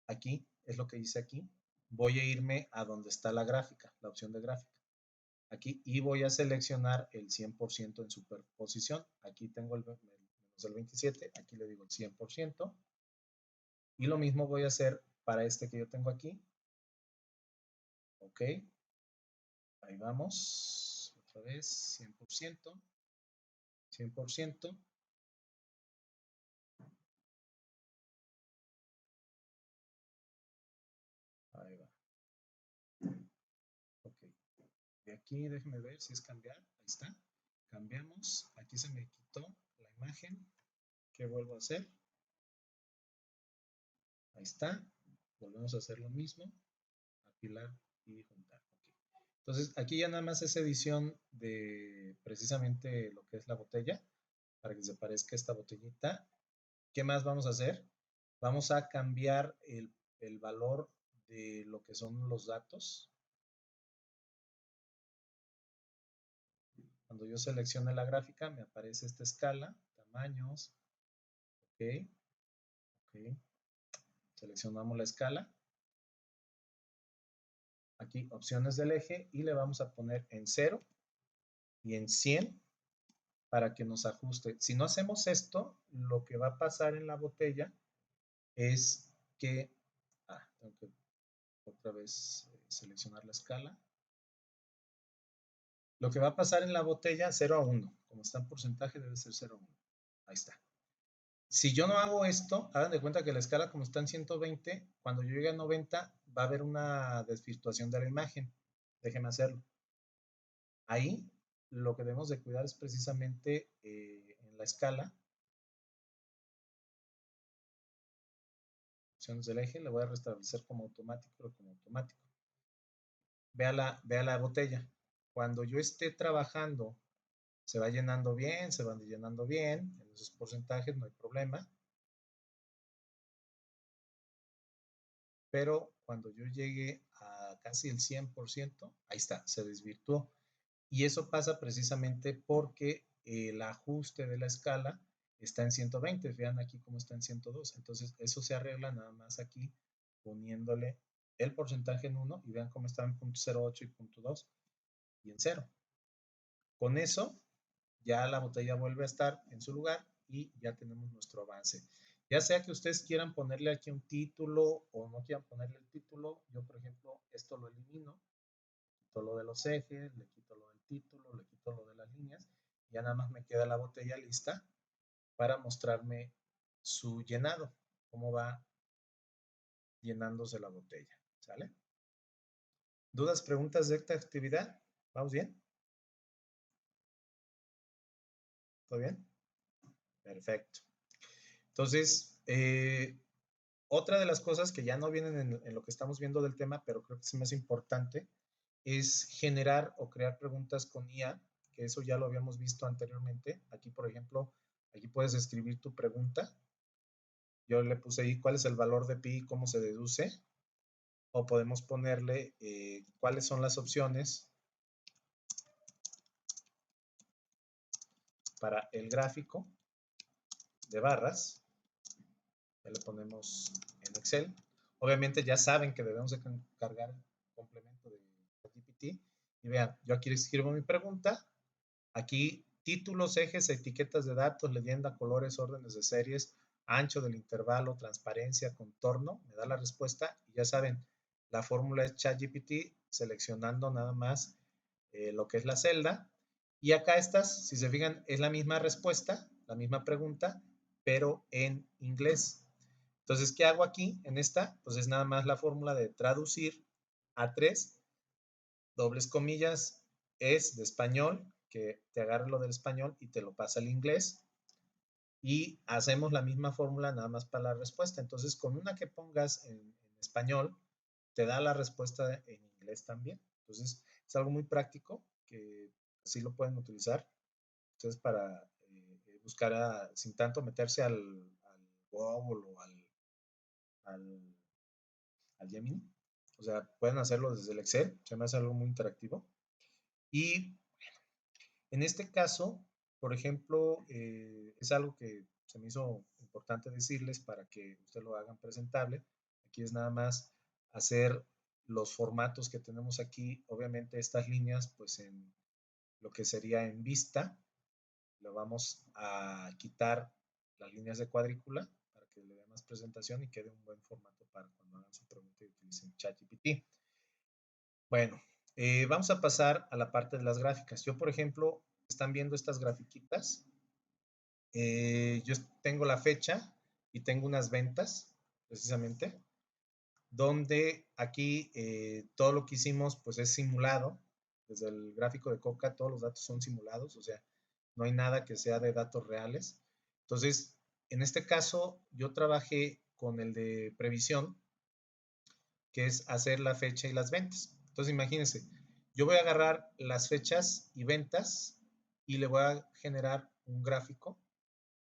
aquí, es lo que dice aquí, voy a irme a donde está la gráfica, la opción de gráfica. Aquí y voy a seleccionar el 100% en superposición. Aquí tengo el menos el 27, aquí le digo el 100%. Y lo mismo voy a hacer para este que yo tengo aquí. Ok, ahí vamos, otra vez, 100%, 100%. Ahí va. Ok, de aquí déjenme ver si es cambiar, ahí está. Cambiamos, aquí se me quitó la imagen. ¿Qué vuelvo a hacer? Ahí está. Volvemos a hacer lo mismo. Apilar y juntar. Okay. Entonces, aquí ya nada más es edición de precisamente lo que es la botella, para que se parezca esta botellita. ¿Qué más vamos a hacer? Vamos a cambiar el valor de lo que son los datos. Cuando yo seleccione la gráfica, me aparece esta escala, tamaños. Ok, ok. Seleccionamos la escala. Aquí opciones del eje y le vamos a poner en 0 y en 100 para que nos ajuste. Si no hacemos esto, lo que va a pasar en la botella es que, tengo que otra vez seleccionar la escala. Lo que va a pasar en la botella, 0 a 1, como está en porcentaje debe ser 0 a 1. Ahí está. Si yo no hago esto, hagan de cuenta que la escala como está en 120, cuando yo llegue a 90 va a haber una desvirtuación de la imagen. Déjenme hacerlo. Ahí lo que debemos de cuidar es precisamente en la escala, opciones del eje, le voy a restablecer como automático, pero como automático. Vea la botella. Cuando yo esté trabajando, se va llenando bien, se van llenando bien, en esos porcentajes no hay problema. Pero cuando yo llegue a casi el 100%, ahí está, se desvirtuó. Y eso pasa precisamente porque el ajuste de la escala está en 120. Vean aquí cómo está en 102. Entonces, eso se arregla nada más aquí poniéndole el porcentaje en 1 y vean cómo está en 0.08 y 0.2 y en 0. Con eso, ya la botella vuelve a estar en su lugar y ya tenemos nuestro avance. Ya sea que ustedes quieran ponerle aquí un título o no quieran ponerle el título, yo por ejemplo esto lo elimino, quito lo de los ejes, le quito lo del título, le quito lo de las líneas, y ya nada más me queda la botella lista para mostrarme su llenado, cómo va llenándose la botella. ¿Sale? ¿Dudas, preguntas de esta actividad? ¿Vamos bien? ¿Todo bien? Perfecto. Entonces, otra de las cosas que ya no vienen en lo que estamos viendo del tema, pero creo que es más importante, es generar o crear preguntas con IA, que eso ya lo habíamos visto anteriormente. Aquí, por ejemplo, aquí puedes escribir tu pregunta. Yo le puse ahí cuál es el valor de pi y cómo se deduce. O podemos ponerle cuáles son las opciones para el gráfico de barras. Ya le ponemos en Excel. Obviamente ya saben que debemos de cargar el complemento de GPT. Y vean, yo aquí escribo mi pregunta. Aquí títulos, ejes, etiquetas de datos, leyenda, colores, órdenes de series, ancho del intervalo, transparencia, contorno. Me da la respuesta y ya saben, la fórmula es ChatGPT seleccionando nada más lo que es la celda. Y acá estas, si se fijan, es la misma respuesta, la misma pregunta, pero en inglés. Entonces, ¿qué hago aquí en esta? Pues es nada más la fórmula de traducir a 3 dobles comillas, es de español, que te agarra lo del español y te lo pasa al inglés. Y hacemos la misma fórmula nada más para la respuesta. Entonces, con una que pongas en español, te da la respuesta en inglés también. Entonces, es algo muy práctico que así lo pueden utilizar ustedes para buscar sin tanto meterse al Google o al Gemini. O sea, pueden hacerlo desde el Excel, se me hace algo muy interactivo. Y en este caso, por ejemplo, es algo que se me hizo importante decirles para que ustedes lo hagan presentable. Aquí es nada más hacer los formatos que tenemos aquí. Obviamente estas líneas, pues en lo que sería en vista, le vamos a quitar las líneas de cuadrícula para que le dé más presentación y quede un buen formato para cuando hagan su pregunta y utilicen ChatGPT. Bueno, vamos a pasar a la parte de las gráficas. Yo, por ejemplo, están viendo estas grafiquitas. Yo tengo la fecha y tengo unas ventas, precisamente, donde aquí todo lo que hicimos pues es simulado. Desde el gráfico de Coca todos los datos son simulados, o sea, no hay nada que sea de datos reales. Entonces, en este caso, yo trabajé con el de previsión, que es hacer la fecha y las ventas. Entonces, imagínense, yo voy a agarrar las fechas y ventas y le voy a generar un gráfico.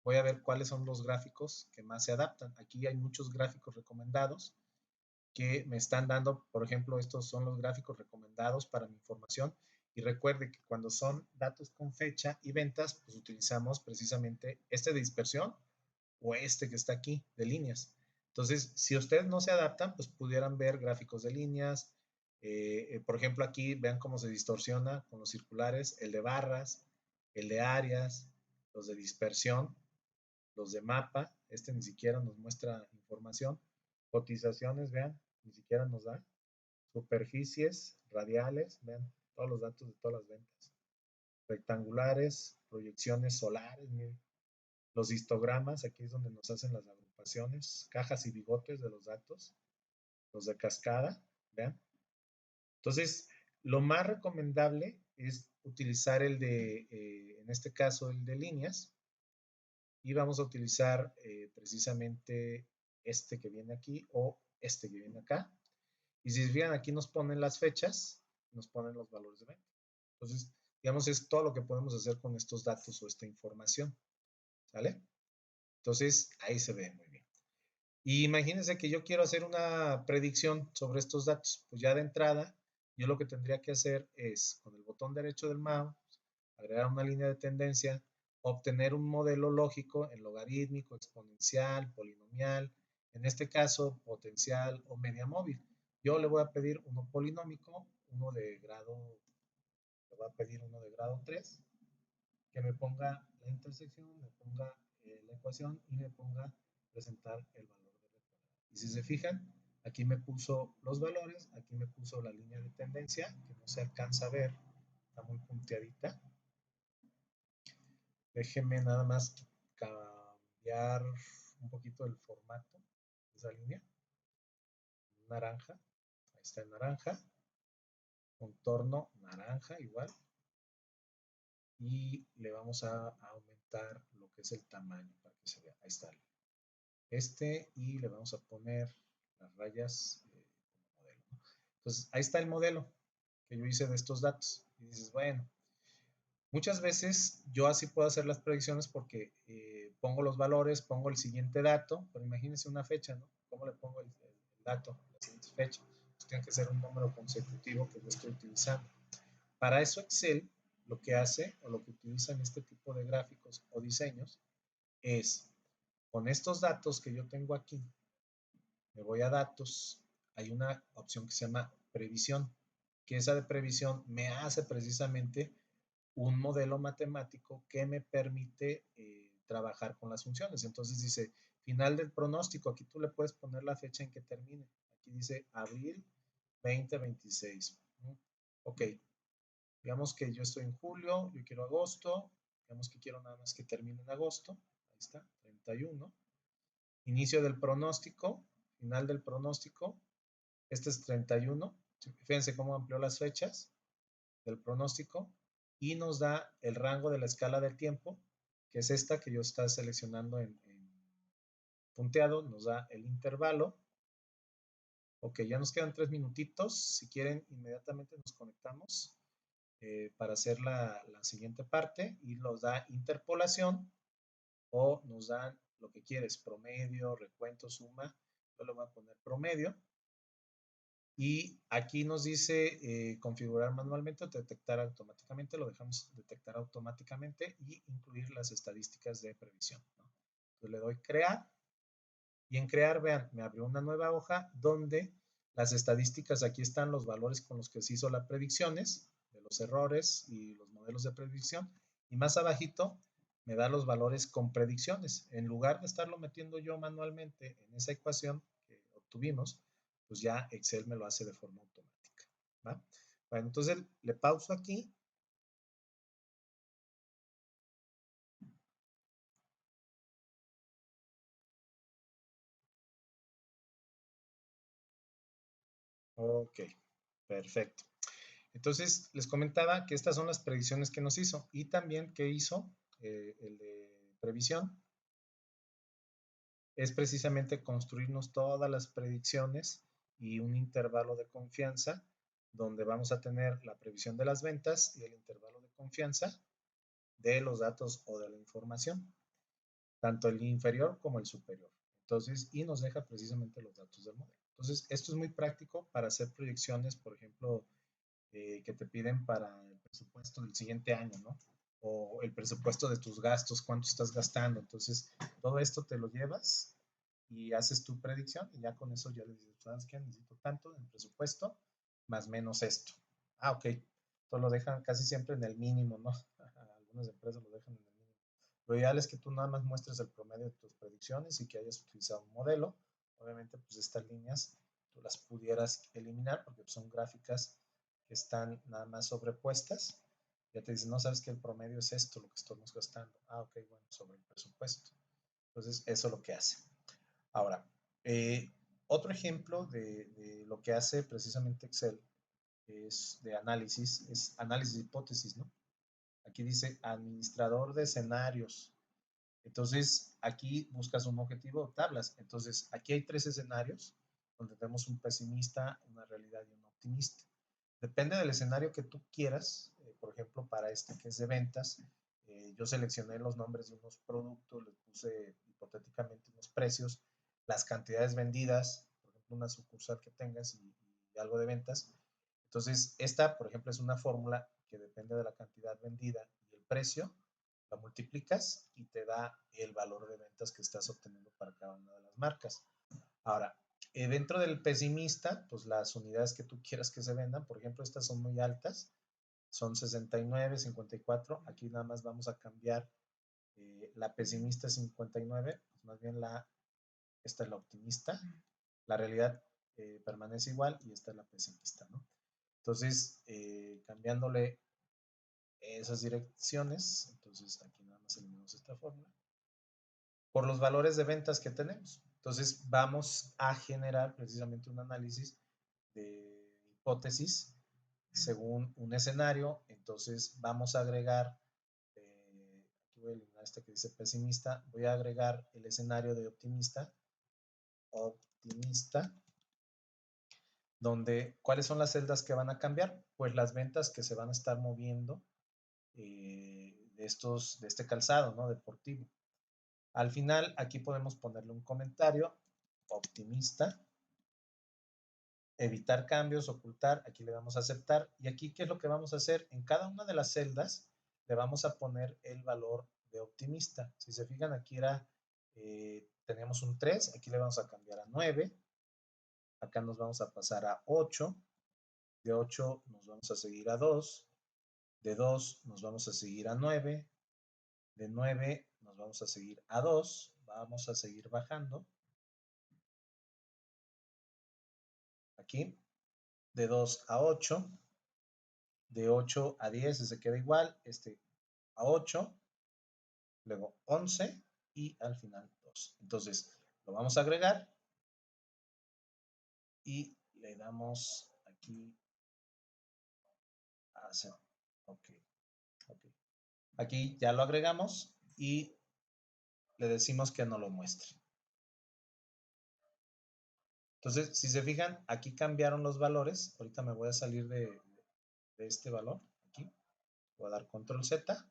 Voy a ver cuáles son los gráficos que más se adaptan. Aquí hay muchos gráficos recomendados que me están dando, por ejemplo, estos son los gráficos recomendados para mi información. Y recuerde que cuando son datos con fecha y ventas, pues utilizamos precisamente este de dispersión o este que está aquí de líneas. Entonces, si ustedes no se adaptan, pues pudieran ver gráficos de líneas. Por ejemplo, aquí vean cómo se distorsiona con los circulares, el de barras, el de áreas, los de dispersión, los de mapa. Este ni siquiera nos muestra información. Cotizaciones, vean, ni siquiera nos da. Superficies, radiales, vean todos los datos de todas las ventas. Rectangulares, proyecciones solares, miren. Los histogramas, aquí es donde nos hacen las agrupaciones, cajas y bigotes de los datos, los de cascada, vean. Entonces, lo más recomendable es utilizar el de, en este caso, el de líneas, y vamos a utilizar precisamente este que viene aquí o este que viene acá. Y si se fijan, aquí nos ponen las fechas, nos ponen los valores de venta. Entonces, digamos, es todo lo que podemos hacer con estos datos o esta información. ¿Sale? Entonces, ahí se ve muy bien. Y imagínense que yo quiero hacer una predicción sobre estos datos. Pues ya de entrada, yo lo que tendría que hacer es, con el botón derecho del mouse, agregar una línea de tendencia, obtener un modelo lógico en logarítmico, exponencial, polinomial, en este caso, potencial o media móvil. Yo le voy a pedir uno polinómico, uno de grado, le voy a pedir uno de grado 3, que me ponga la intersección, me ponga la ecuación y me ponga presentar el valor de recuadrar. Y si se fijan, aquí me puso los valores, aquí me puso la línea de tendencia, que no se alcanza a ver, está muy punteadita. Déjenme nada más cambiar un poquito el formato de esa línea. naranja, ahí está el naranja, contorno naranja igual, y le vamos a aumentar lo que es el tamaño para que se vea. Ahí está y le vamos a poner las rayas como modelo, ¿no? Entonces, ahí está el modelo que yo hice de estos datos. Y dices, bueno, muchas veces yo así puedo hacer las predicciones porque pongo los valores, pongo el siguiente dato, pero imagínense una fecha, ¿no? ¿Cómo le pongo el dato, la siguiente fecha? Pues tiene que ser un número consecutivo que yo estoy utilizando. Para eso Excel lo que hace o lo que utiliza en este tipo de gráficos o diseños es, con estos datos que yo tengo aquí, me voy a datos, hay una opción que se llama previsión, que esa de previsión me hace precisamente un modelo matemático que me permite trabajar con las funciones. Entonces dice, final del pronóstico, aquí tú le puedes poner la fecha en que termine. Aquí dice abril 2026. Ok, digamos que yo estoy en julio, yo quiero agosto, digamos que quiero nada más que termine en agosto, ahí está, 31. Inicio del pronóstico, final del pronóstico, este es 31. Fíjense cómo amplió las fechas del pronóstico y nos da el rango de la escala del tiempo, que es esta que yo está seleccionando en punteado, nos da el intervalo. Ok, ya nos quedan 3 minutitos. Si quieren, inmediatamente nos conectamos para hacer la siguiente parte y nos da interpolación o nos dan lo que quieres, promedio, recuento, suma. Yo le voy a poner promedio. Y aquí nos dice configurar manualmente o detectar automáticamente, lo dejamos detectar automáticamente y incluir las estadísticas de previsión, ¿no? Entonces le doy crear y en crear, vean, me abrió una nueva hoja donde las estadísticas, aquí están los valores con los que se hizo las predicciones de los errores y los modelos de predicción y más abajito me da los valores con predicciones. En lugar de estarlo metiendo yo manualmente en esa ecuación que obtuvimos, pues ya Excel me lo hace de forma automática, ¿va? Bueno, entonces le pauso aquí. Ok, perfecto. Entonces les comentaba que estas son las predicciones que nos hizo y también que hizo el de previsión es precisamente construirnos todas las predicciones y un intervalo de confianza donde vamos a tener la previsión de las ventas y el intervalo de confianza de los datos o de la información, tanto el inferior como el superior. Entonces, y nos deja precisamente los datos del modelo. Entonces, esto es muy práctico para hacer proyecciones, por ejemplo, que te piden para el presupuesto del siguiente año, ¿no? O el presupuesto de tus gastos, cuánto estás gastando. Entonces, todo esto te lo llevas y haces tu predicción y ya con eso ya le dices, ¿sabes qué? Necesito tanto en presupuesto, más menos esto. Ah, ok. Entonces lo dejan casi siempre en el mínimo, ¿no? Algunas empresas lo dejan en el mínimo. Lo ideal es que tú nada más muestres el promedio de tus predicciones y que hayas utilizado un modelo. Obviamente, pues estas líneas tú las pudieras eliminar porque son gráficas que están nada más sobrepuestas. Ya te dicen, no sabes que el promedio es esto, lo que estamos gastando. Ah, ok, bueno, sobre el presupuesto. Entonces, eso es lo que hace. Ahora, otro ejemplo de lo que hace precisamente Excel es de análisis, es análisis de hipótesis, ¿no? Aquí dice administrador de escenarios. Entonces, aquí buscas un objetivo, tablas. Entonces, aquí hay 3 escenarios donde tenemos un pesimista, una realidad y un optimista. Depende del escenario que tú quieras. Por ejemplo, para este que es de ventas, yo seleccioné los nombres de unos productos, les puse hipotéticamente unos precios, las cantidades vendidas, por ejemplo, una sucursal que tengas y algo de ventas. Entonces, esta, por ejemplo, es una fórmula que depende de la cantidad vendida y el precio, la multiplicas y te da el valor de ventas que estás obteniendo para cada una de las marcas. Ahora, dentro del pesimista, pues las unidades que tú quieras que se vendan, por ejemplo, estas son muy altas, son 69, 54. Aquí nada más vamos a cambiar la pesimista 59, pues más bien esta es la optimista. La realidad permanece igual y esta es la pesimista, ¿no? Entonces, cambiándole esas direcciones, entonces aquí nada más eliminamos esta fórmula, por los valores de ventas que tenemos. Entonces vamos a generar precisamente un análisis de hipótesis según un escenario. Entonces vamos a agregar, aquí voy a eliminar este que dice pesimista, voy a agregar el escenario de optimista, donde, ¿cuáles son las celdas que van a cambiar? Pues las ventas que se van a estar moviendo de este calzado, ¿no? Deportivo. Al final, aquí podemos ponerle un comentario, optimista, evitar cambios, ocultar, aquí le damos a aceptar, y aquí, ¿qué es lo que vamos a hacer? En cada una de las celdas le vamos a poner el valor de optimista. Si se fijan, aquí teníamos un 3, aquí le vamos a cambiar a 9, acá nos vamos a pasar a 8, de 8 nos vamos a seguir a 2, de 2 nos vamos a seguir a 9, de 9 nos vamos a seguir a 2, vamos a seguir bajando, aquí, de 2 a 8, de 8 a 10 se queda igual, a 8, luego 11 y al final 2. Entonces, lo vamos a agregar y le damos aquí a hacer. Ok, ok. Aquí ya lo agregamos y le decimos que no lo muestre. Entonces, si se fijan, aquí cambiaron los valores. Ahorita me voy a salir de este valor. Aquí voy a dar control Z.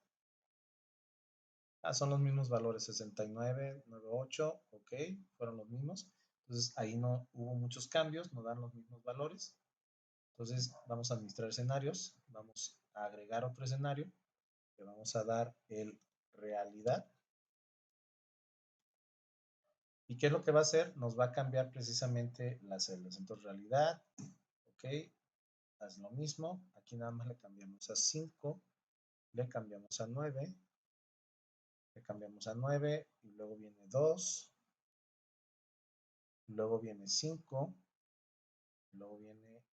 Son los mismos valores, 69, 98, ok, fueron los mismos. Entonces ahí no hubo muchos cambios, no dan los mismos valores. Entonces vamos a administrar escenarios, vamos a agregar otro escenario, le vamos a dar el realidad. ¿Y qué es lo que va a hacer? Nos va a cambiar precisamente las celdas. Entonces realidad, ok, haz lo mismo. Aquí nada más le cambiamos a 5, le cambiamos a 9, le cambiamos a 9 y luego viene 2, luego viene 5, luego viene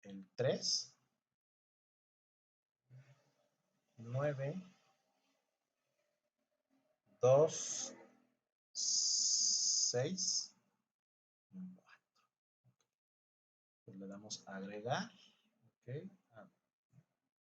el 3, 9, 2, 6, 4. Pues le damos a agregar. Ok.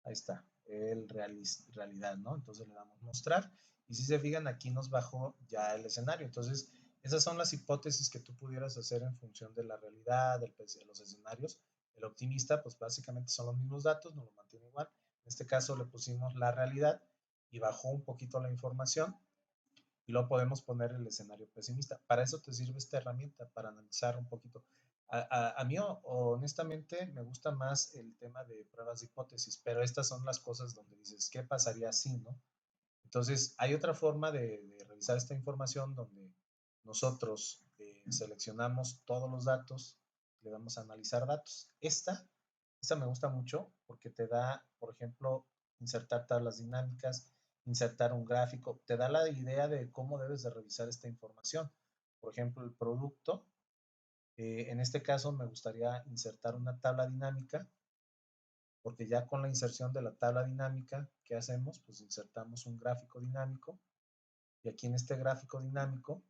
Ahí está. Realidad, ¿no? Entonces le damos mostrar. Y si se fijan, aquí nos bajó ya el escenario. Entonces, esas son las hipótesis que tú pudieras hacer en función de la realidad, de los escenarios. El optimista, pues básicamente son los mismos datos, nos lo mantiene igual. En este caso le pusimos la realidad y bajó un poquito la información. Y luego podemos poner el escenario pesimista. Para eso te sirve esta herramienta, para analizar un poquito. A mí, honestamente, me gusta más el tema de pruebas de hipótesis, pero estas son las cosas donde dices, ¿qué pasaría si, no? Entonces, hay otra forma de revisar esta información donde nosotros seleccionamos todos los datos, le damos a analizar datos. Esta me gusta mucho porque te da, por ejemplo, insertar tablas dinámicas, insertar un gráfico, te da la idea de cómo debes de revisar esta información. Por ejemplo, el producto, en este caso me gustaría insertar una tabla dinámica, porque ya con la inserción de la tabla dinámica, ¿qué hacemos? Pues insertamos un gráfico dinámico y aquí en este gráfico dinámico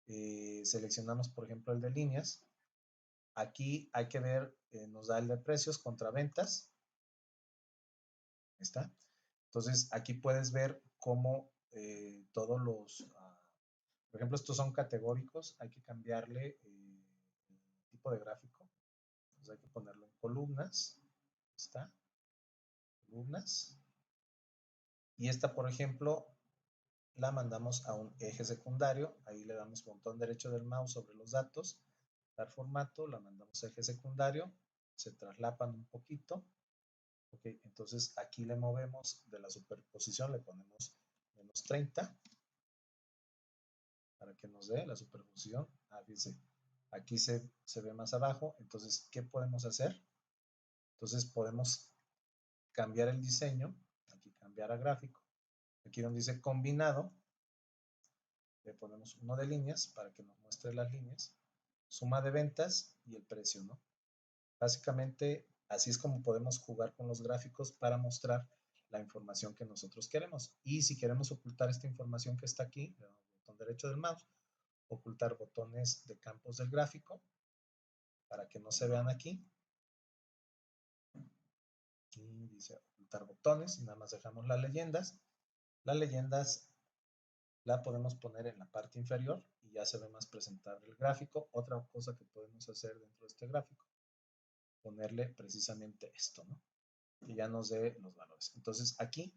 seleccionamos, por ejemplo, el de líneas. Aquí hay que ver, nos da el de precios contra ventas. Ahí está. Entonces, aquí puedes ver cómo todos por ejemplo, estos son categóricos, hay que cambiarle el tipo de gráfico. Entonces hay que ponerlo en columnas. Ahí está. Columnas. Y esta, por ejemplo, la mandamos a un eje secundario. Ahí le damos botón derecho del mouse sobre los datos, dar formato, la mandamos a eje secundario, se traslapan un poquito. Ok, entonces aquí le movemos de la superposición, le ponemos menos 30 para que nos dé la superposición. Fíjense, aquí se ve más abajo. Entonces, ¿qué podemos hacer? Entonces podemos cambiar el diseño, aquí cambiar a gráfico, aquí donde dice combinado, le ponemos uno de líneas para que nos muestre las líneas, suma de ventas y el precio, ¿no? Básicamente, así es como podemos jugar con los gráficos para mostrar la información que nosotros queremos. Y si queremos ocultar esta información que está aquí, le damos botón derecho del mouse, ocultar botones de campos del gráfico para que no se vean aquí. Aquí dice ocultar botones y nada más dejamos las leyendas. Las leyendas la podemos poner en la parte inferior y ya se ve más presentable el gráfico. Otra cosa que podemos hacer dentro de este gráfico, ponerle precisamente esto, ¿no? Que ya nos dé los valores. Entonces aquí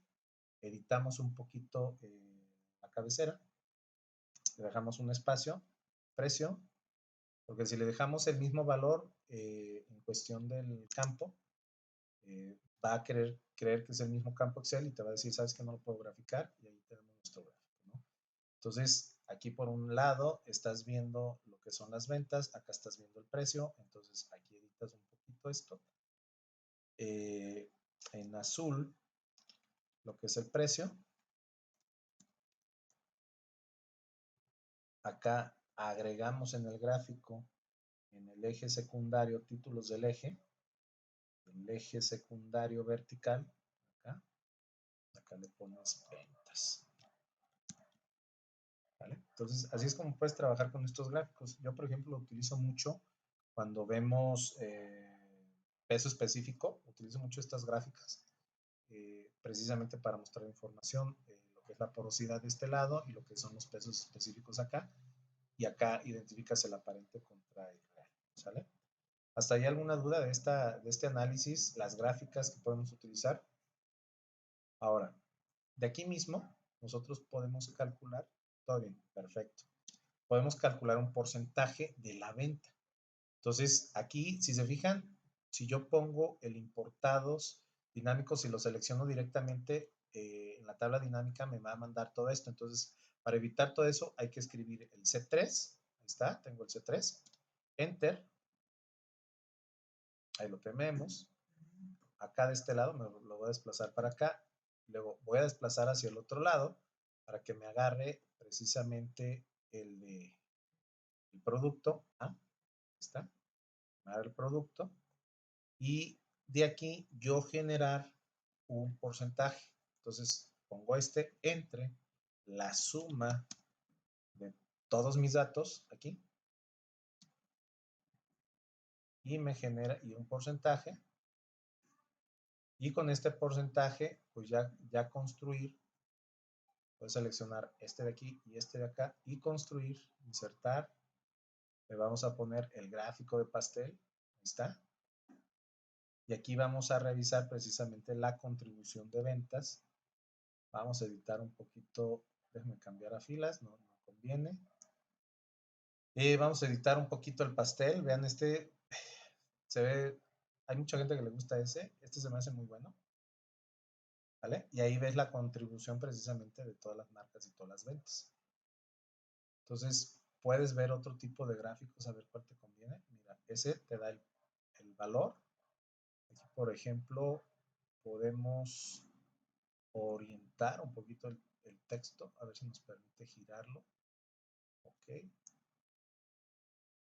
editamos un poquito la cabecera, le dejamos un espacio, precio, porque si le dejamos el mismo valor en cuestión del campo, va a creer que es el mismo campo Excel y te va a decir, sabes que no lo puedo graficar, y ahí tenemos nuestro gráfico, ¿no? Entonces, aquí por un lado estás viendo lo que son las ventas, acá estás viendo el precio, entonces aquí editas un poquito esto. En azul, lo que es el precio. Acá agregamos en el gráfico, en el eje secundario, títulos del eje, el eje secundario vertical, acá le pones ventas. ¿Vale? Entonces, así es como puedes trabajar con estos gráficos. Yo, por ejemplo, lo utilizo mucho cuando vemos peso específico, utilizo mucho estas gráficas precisamente para mostrar información, lo que es la porosidad de este lado y lo que son los pesos específicos acá. Y acá identificas el aparente contra el real, ¿sale? ¿Hasta ahí alguna duda de este análisis, las gráficas que podemos utilizar? Ahora, de aquí mismo, nosotros podemos calcular, todo bien, perfecto. Podemos calcular un porcentaje de la venta. Entonces, aquí, si se fijan, si yo pongo el importados dinámicos y lo selecciono directamente en la tabla dinámica, me va a mandar todo esto. Entonces, para evitar todo eso, hay que escribir el C3. Ahí está, tengo el C3. Enter. Ahí lo tenemos. Acá de este lado me lo voy a desplazar para acá. Luego voy a desplazar hacia el otro lado para que me agarre precisamente el producto. Ahí está. Me agarra el producto. Y de aquí yo generar un porcentaje. Entonces pongo entre la suma de todos mis datos aquí y me genera un porcentaje. Y con este porcentaje, pues ya construir, voy a seleccionar este de aquí y este de acá y construir, insertar. Le vamos a poner el gráfico de pastel. Ahí está. Y aquí vamos a revisar precisamente la contribución de ventas. Vamos a editar un poquito, déjenme cambiar a filas, no conviene. Vamos a editar un poquito el pastel, vean se ve, hay mucha gente que le gusta este se me hace muy bueno, ¿vale? Y ahí ves la contribución precisamente de todas las marcas y todas las ventas. Entonces, puedes ver otro tipo de gráficos, a ver cuál te conviene. Mira, ese te da el valor. Aquí, por ejemplo, podemos orientar un poquito el texto, a ver si nos permite girarlo. Ok.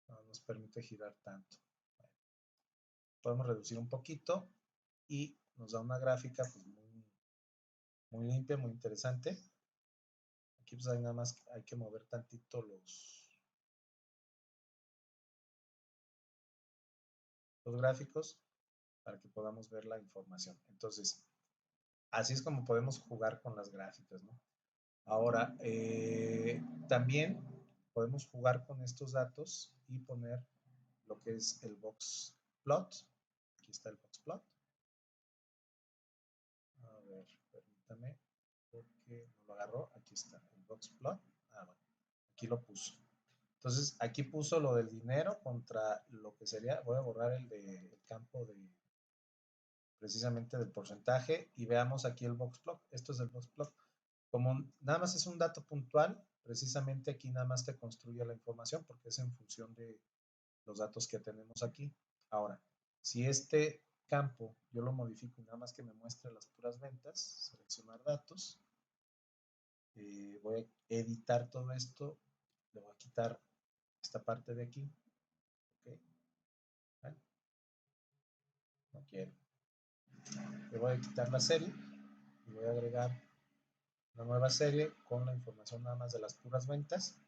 No nos permite girar tanto. Bueno, podemos reducir un poquito y nos da una gráfica pues, muy limpia, muy interesante. Aquí pues nada más hay que mover tantito los gráficos para que podamos ver la información. Entonces, así es como podemos jugar con las gráficas, ¿no? Ahora, también podemos jugar con estos datos y poner lo que es el box plot. Aquí está el box plot. A ver, permítame, porque no lo agarró. Aquí está el box plot. Ah, bueno, aquí lo puso. Entonces, aquí puso lo del dinero contra lo que sería, voy a borrar el campo precisamente del porcentaje y veamos aquí el box plot. Esto es el box plot. Como nada más es un dato puntual, precisamente aquí nada más te construye la información porque es en función de los datos que tenemos aquí. Ahora, si este campo yo lo modifico y nada más que me muestre las puras ventas, seleccionar datos, voy a editar todo esto, le voy a quitar esta parte de aquí, ¿ok? ¿Vale? No quiero. Le voy a quitar la serie y voy a agregar una nueva serie con la información nada más de las puras ventas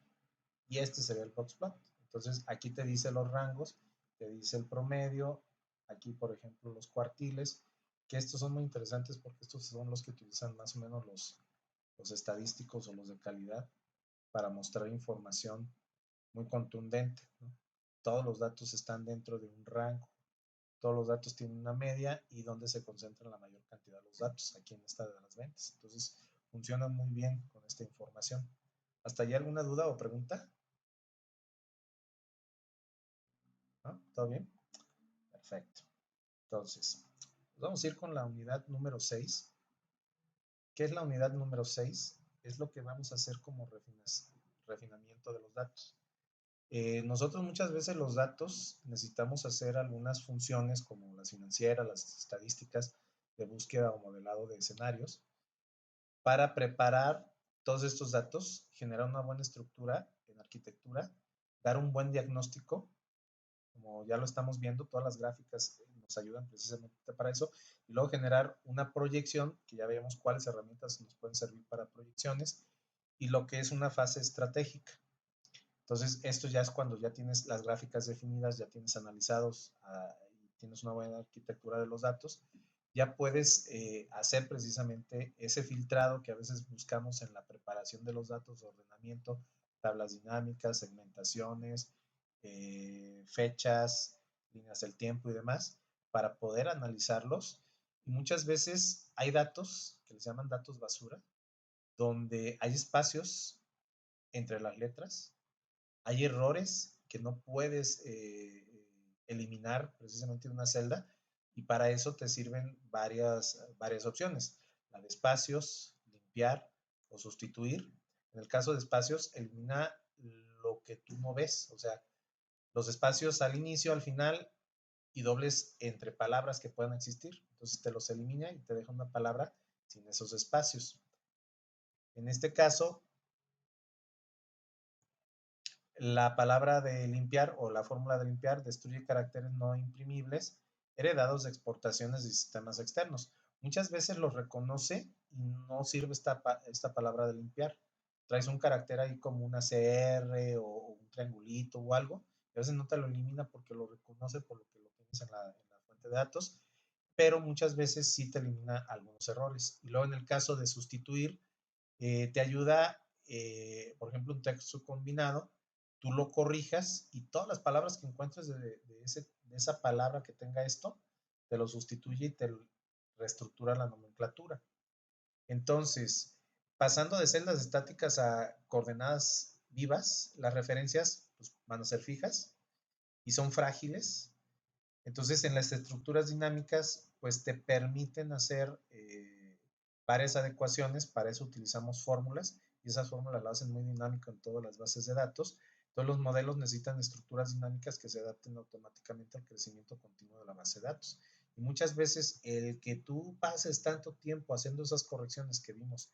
y este sería el boxplot. Entonces aquí te dice los rangos, te dice el promedio, aquí por ejemplo los cuartiles, que estos son muy interesantes porque estos son los que utilizan más o menos los estadísticos o los de calidad para mostrar información muy contundente, ¿no? Todos los datos están dentro de un rango, todos los datos tienen una media y donde se concentran la mayor cantidad de los datos, aquí en esta de las ventas. Entonces, funciona muy bien con esta información. ¿Hasta ahí alguna duda o pregunta? ¿No? ¿Todo bien? Perfecto. Entonces, vamos a ir con la unidad número 6. ¿Qué es la unidad número 6? Es lo que vamos a hacer como refinamiento de los datos. Nosotros muchas veces los datos necesitamos hacer algunas funciones como las financieras, las estadísticas de búsqueda o modelado de escenarios para preparar todos estos datos, generar una buena estructura en arquitectura, dar un buen diagnóstico, como ya lo estamos viendo, todas las gráficas nos ayudan precisamente para eso, y luego generar una proyección, que ya veamos cuáles herramientas nos pueden servir para proyecciones, y lo que es una fase estratégica. Entonces, esto ya es cuando ya tienes las gráficas definidas, ya tienes analizados y tienes una buena arquitectura de los datos, ya puedes hacer precisamente ese filtrado que a veces buscamos en la preparación de los datos, ordenamiento, tablas dinámicas, segmentaciones, fechas, líneas del tiempo y demás, para poder analizarlos. Y muchas veces hay datos que les llaman datos basura, donde hay espacios entre las letras, hay errores que no puedes eliminar precisamente de una celda y para eso te sirven varias opciones. La de espacios, limpiar o sustituir. En el caso de espacios, elimina lo que tú no ves, o sea, los espacios al inicio, al final y dobles entre palabras que puedan existir. Entonces te los elimina y te deja una palabra sin esos espacios. En este caso, la palabra de limpiar o la fórmula de limpiar destruye caracteres no imprimibles heredados de exportaciones de sistemas externos. Muchas veces los reconoce y no sirve esta palabra de limpiar. Traes un carácter ahí como una CR o un triangulito o algo, y a veces no te lo elimina porque lo reconoce por lo que lo tienes en la fuente de datos, pero muchas veces sí te elimina algunos errores. Y luego en el caso de sustituir, te ayuda, por ejemplo, un texto combinado, tú lo corrijas y todas las palabras que encuentres de esa palabra que tenga esto, te lo sustituye y te reestructura la nomenclatura. Entonces, pasando de celdas estáticas a coordenadas vivas, las referencias pues, van a ser fijas y son frágiles. Entonces, en las estructuras dinámicas, pues te permiten hacer varias adecuaciones. Para eso utilizamos fórmulas y esas fórmulas las hacen muy dinámico en todas las bases de datos. Todos los modelos necesitan estructuras dinámicas que se adapten automáticamente al crecimiento continuo de la base de datos. Y muchas veces el que tú pases tanto tiempo haciendo esas correcciones que vimos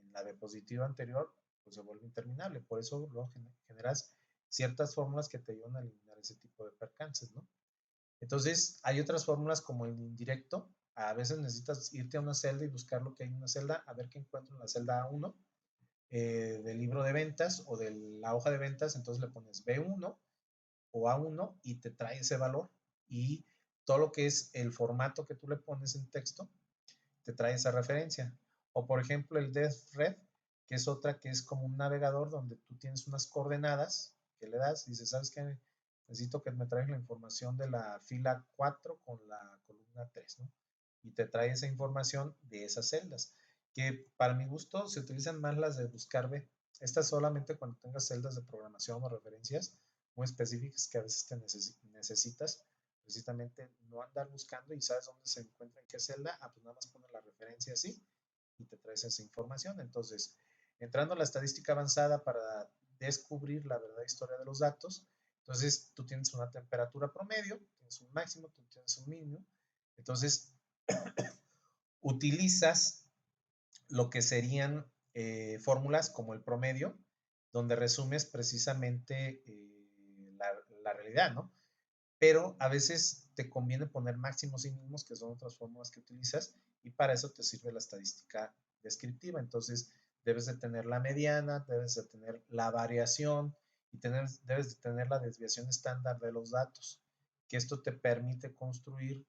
en la diapositiva anterior, pues se vuelve interminable. Por eso luego generas ciertas fórmulas que te ayudan a eliminar ese tipo de percances, ¿no? Entonces, hay otras fórmulas como el indirecto. A veces necesitas irte a una celda y buscar lo que hay en una celda, a ver qué encuentro en la celda A1 del libro de ventas o de la hoja de ventas. Entonces le pones B1 o A1 y te trae ese valor. Y todo lo que es el formato que tú le pones en texto, te trae esa referencia. O por ejemplo el DefRef, que es otra que es como un navegador donde tú tienes unas coordenadas que le das y dices, ¿sabes qué? Necesito que me traigas la información de la fila 4 con la columna 3, ¿no? Y te trae esa información de esas celdas, que para mi gusto se utilizan más las de buscar B. Estas solamente cuando tengas celdas de programación o referencias muy específicas que a veces te necesitas precisamente no andar buscando y sabes dónde se encuentra en qué celda, pues nada más pones la referencia así y te traes esa información. Entonces, entrando a la estadística avanzada para descubrir la verdadera historia de los datos, entonces tú tienes una temperatura promedio, tienes un máximo, tú tienes un mínimo, entonces utilizas lo que serían fórmulas como el promedio, donde resumes precisamente la realidad, ¿no? Pero a veces te conviene poner máximos y mínimos, que son otras fórmulas que utilizas, y para eso te sirve la estadística descriptiva. Entonces, debes de tener la mediana, debes de tener la variación, y debes de tener la desviación estándar de los datos, que esto te permite construir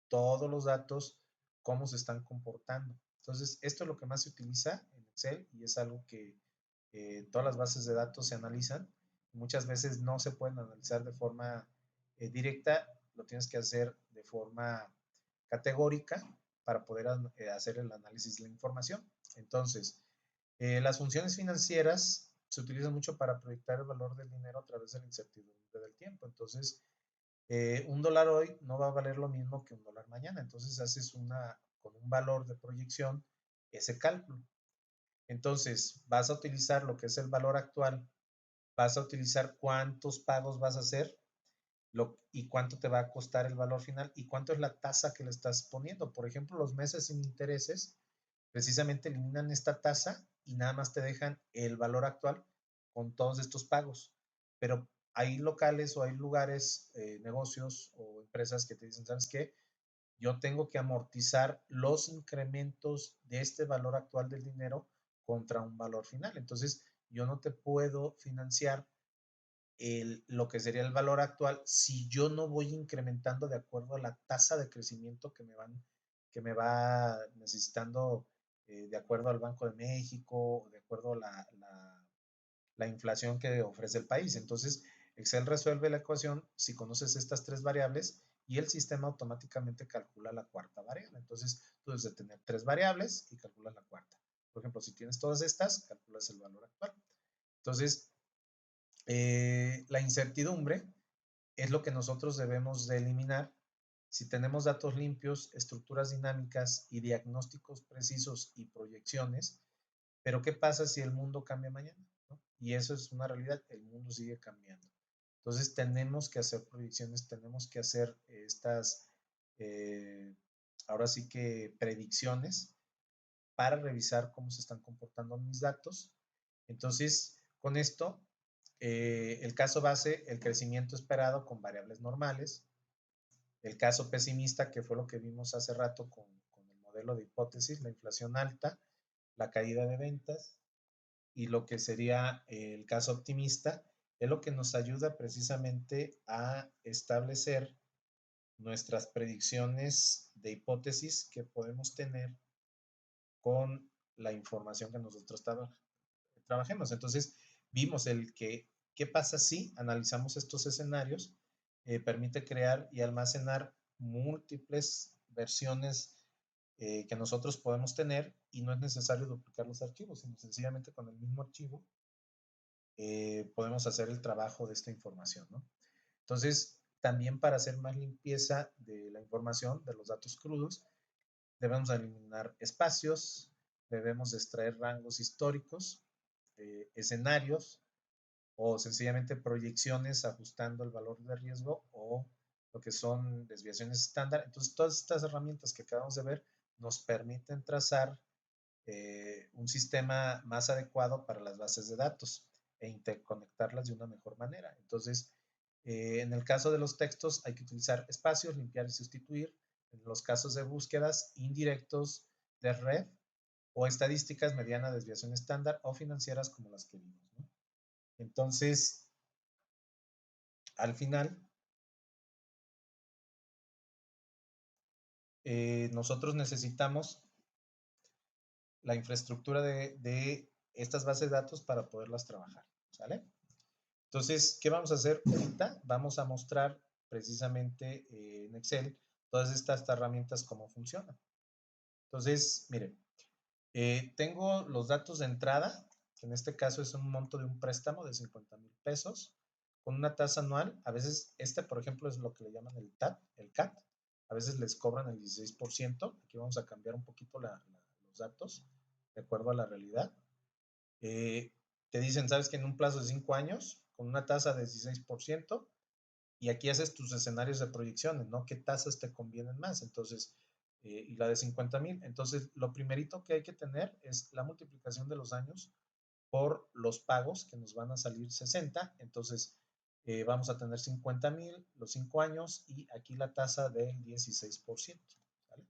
todos los datos, cómo se están comportando. Entonces, esto es lo que más se utiliza en Excel y es algo que todas las bases de datos se analizan. Muchas veces no se pueden analizar de forma directa, lo tienes que hacer de forma categórica para poder hacer el análisis de la información. Entonces, las funciones financieras se utilizan mucho para proyectar el valor del dinero a través de la incertidumbre del tiempo. Entonces, un dólar hoy no va a valer lo mismo que un dólar mañana. Entonces, haces con un valor de proyección ese cálculo. Entonces, vas a utilizar lo que es el valor actual, vas a utilizar cuántos pagos vas a hacer y cuánto te va a costar el valor final y cuánto es la tasa que le estás poniendo. Por ejemplo, los meses sin intereses precisamente eliminan esta tasa y nada más te dejan el valor actual con todos estos pagos. Pero hay locales o hay lugares, negocios o empresas que te dicen, ¿sabes qué? Yo tengo que amortizar los incrementos de este valor actual del dinero contra un valor final. Entonces, yo no te puedo financiar lo que sería el valor actual si yo no voy incrementando de acuerdo a la tasa de crecimiento que me va necesitando, de acuerdo al Banco de México, de acuerdo a la inflación que ofrece el país. Entonces, Excel resuelve la ecuación si conoces estas tres variables y el sistema automáticamente calcula la cuarta variable. Entonces, tú debes de tener tres variables y calculas la cuarta. Por ejemplo, si tienes todas estas, calculas el valor actual. Entonces, la incertidumbre es lo que nosotros debemos de eliminar. Si tenemos datos limpios, estructuras dinámicas y diagnósticos precisos y proyecciones, pero ¿qué pasa si el mundo cambia mañana? ¿No? Y eso es una realidad, el mundo sigue cambiando. Entonces tenemos que hacer proyecciones, tenemos que hacer estas, eh, ahora sí que predicciones para revisar cómo se están comportando mis datos. Entonces, con esto, el caso base, el crecimiento esperado con variables normales, el caso pesimista, que fue lo que vimos hace rato con el modelo de hipótesis, la inflación alta, la caída de ventas, y lo que sería el caso optimista, es lo que nos ayuda precisamente a establecer nuestras predicciones de hipótesis que podemos tener con la información que nosotros trabajemos. Entonces, vimos qué pasa si analizamos estos escenarios, permite crear y almacenar múltiples versiones que nosotros podemos tener y no es necesario duplicar los archivos, sino sencillamente con el mismo archivo podemos hacer el trabajo de esta información, ¿no? Entonces, también para hacer más limpieza de la información, de los datos crudos, debemos eliminar espacios, debemos extraer rangos históricos, escenarios o sencillamente proyecciones ajustando el valor de riesgo o lo que son desviaciones estándar. Entonces, todas estas herramientas que acabamos de ver nos permiten trazar un sistema más adecuado para las bases de datos e interconectarlas de una mejor manera. Entonces, en el caso de los textos hay que utilizar espacios, limpiar y sustituir. En los casos de búsquedas, indirectos de red o estadísticas mediana desviación estándar o financieras como las que vimos, ¿no? Entonces, al final, nosotros necesitamos la infraestructura de estas bases de datos para poderlas trabajar, ¿sale? Entonces, ¿qué vamos a hacer ahorita? Vamos a mostrar precisamente en Excel todas estas herramientas cómo funcionan. Entonces, miren, tengo los datos de entrada, que en este caso es un monto de un préstamo de 50,000 pesos, con una tasa anual. A veces, por ejemplo, es lo que le llaman el TAT, el CAT. A veces les cobran el 16%. Aquí vamos a cambiar un poquito los datos de acuerdo a la realidad. Te dicen, sabes que en un plazo de 5 años, con una tasa de 16%, y aquí haces tus escenarios de proyecciones, ¿no? ¿Qué tasas te convienen más? Entonces, y la de 50,000. Entonces, lo primerito que hay que tener es la multiplicación de los años por los pagos, que nos van a salir 60. Entonces, vamos a tener 50,000 los 5 años y aquí la tasa del 16%. ¿Vale?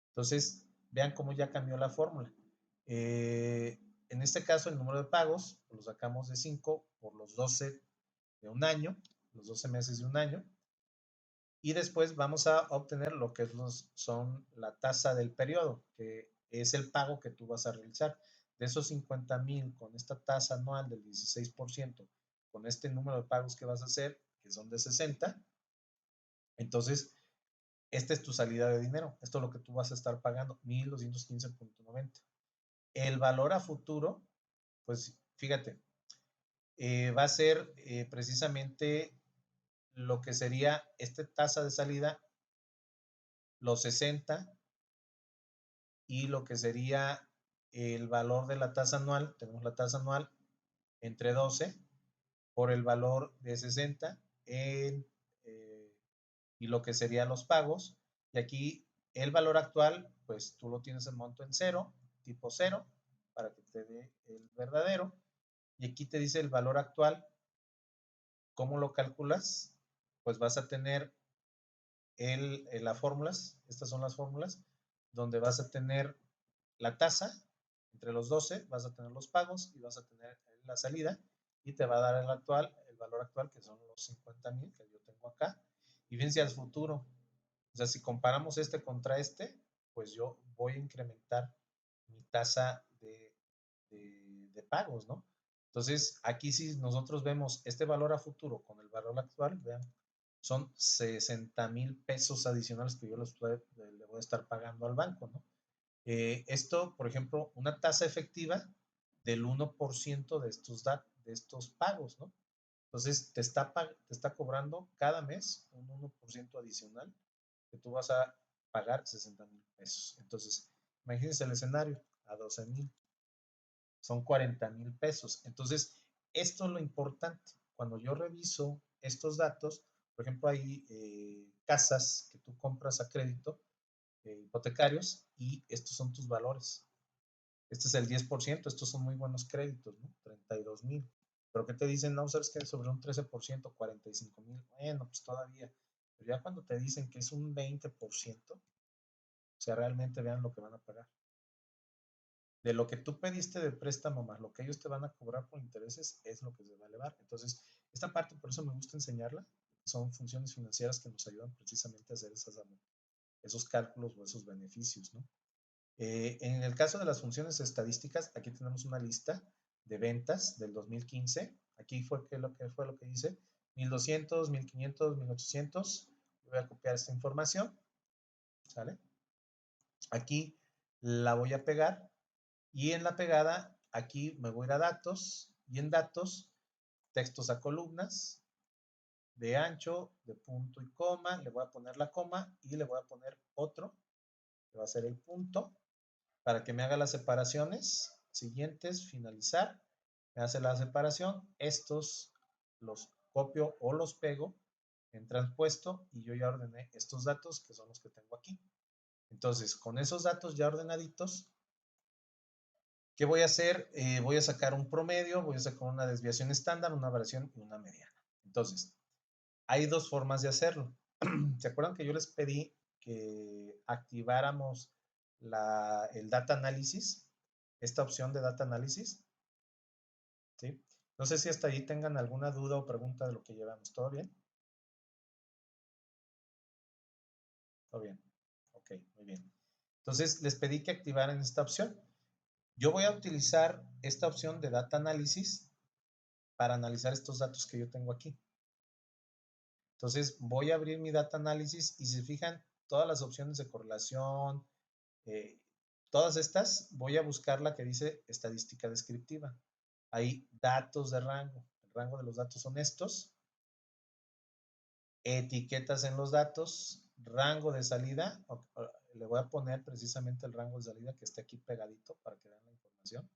Entonces, vean cómo ya cambió la fórmula. en este caso, el número de pagos lo sacamos de 5 por los 12 de un año, los 12 meses de un año. Y después vamos a obtener lo que son la tasa del periodo, que es el pago que tú vas a realizar. De esos 50,000 con esta tasa anual del 16%, con este número de pagos que vas a hacer, que son de 60, entonces esta es tu salida de dinero. Esto es lo que tú vas a estar pagando, 1,215.90. El valor a futuro, pues fíjate, va a ser precisamente lo que sería esta tasa de salida, los 60, y lo que sería el valor de la tasa anual, tenemos la tasa anual entre 12 por el valor de 60 y lo que serían los pagos. Y aquí el valor actual, pues tú lo tienes en monto en cero, tipo cero, para que te dé el verdadero. Y aquí te dice el valor actual. ¿Cómo lo calculas? Pues vas a tener las fórmulas, estas son las fórmulas, donde vas a tener la tasa entre los 12, vas a tener los pagos y vas a tener la salida y te va a dar el valor actual, que son los 50,000 que yo tengo acá. Y fíjense al futuro, o sea, si comparamos este contra este, pues yo voy a incrementar mi tasa de pagos, ¿no? Entonces, aquí si nosotros vemos este valor a futuro con el valor actual, vean, son 60,000 pesos adicionales que yo le voy a estar pagando al banco, ¿no? Esto, por ejemplo, una tasa efectiva del 1% de estos pagos, ¿no? Entonces, te está cobrando cada mes un 1% adicional que tú vas a pagar 60,000 pesos. Entonces, imagínense el escenario, a 12,000, son 40,000 pesos. Entonces, esto es lo importante. Cuando yo reviso estos datos, por ejemplo, hay casas que tú compras a crédito, hipotecarios, y estos son tus valores. Este es el 10%, estos son muy buenos créditos, ¿no? 32,000. Pero ¿qué te dicen? No, sabes que sobre un 13%, 45,000. Bueno, pues todavía. Pero ya cuando te dicen que es un 20%, o sea, realmente vean lo que van a pagar. De lo que tú pediste de préstamo más lo que ellos te van a cobrar por intereses es lo que se va a elevar. Entonces, esta parte por eso me gusta enseñarla. Son funciones financieras que nos ayudan precisamente a hacer esos cálculos o esos beneficios, ¿no? En el caso de las funciones estadísticas, aquí tenemos una lista de ventas del 2015. Aquí fue lo que hice, 1,200, 1,500, 1,800. Voy a copiar esta información, ¿sale? Aquí la voy a pegar y en la pegada, aquí me voy a ir a datos y en datos, textos a columnas, de ancho, de punto y coma, le voy a poner la coma y le voy a poner otro, que va a ser el punto, para que me haga las separaciones siguientes, finalizar, me hace la separación, estos los copio o los pego en transpuesto y yo ya ordené estos datos que son los que tengo aquí. Entonces, con esos datos ya ordenaditos, ¿qué voy a hacer? Voy a sacar un promedio, voy a sacar una desviación estándar, una variación y una mediana. Entonces, hay dos formas de hacerlo. ¿Se acuerdan que yo les pedí que activáramos el Data Analysis? Esta opción de Data Analysis. ¿Sí? No sé si hasta ahí tengan alguna duda o pregunta de lo que llevamos. ¿Todo bien? Todo bien. Ok, muy bien. Entonces, les pedí que activaran esta opción. Yo voy a utilizar esta opción de Data Analysis para analizar estos datos que yo tengo aquí. Entonces, voy a abrir mi Data Analysis y si se fijan, todas las opciones de correlación, eh, todas estas, voy a buscar la que dice estadística descriptiva. Hay datos de rango. El rango de los datos son estos. Etiquetas en los datos, rango de salida. Le voy a poner precisamente el rango de salida que esté aquí pegadito para que vean la información.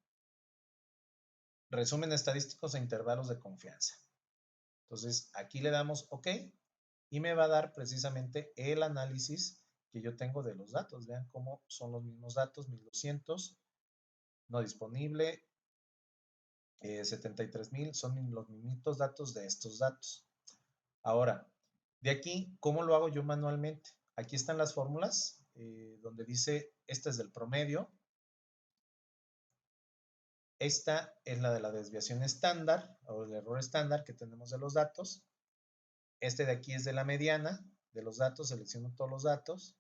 Resumen estadísticos e intervalos de confianza. Entonces, aquí le damos OK y me va a dar precisamente el análisis que yo tengo de los datos. Vean cómo son los mismos datos, 1,200, no disponible, 73,000, son los mismos datos de estos datos. Ahora, de aquí, ¿cómo lo hago yo manualmente? Aquí están las fórmulas, donde dice, este es del promedio, Esta es la de la desviación estándar o el error estándar que tenemos de los datos. Este de aquí es de la mediana de los datos, selecciono todos los datos.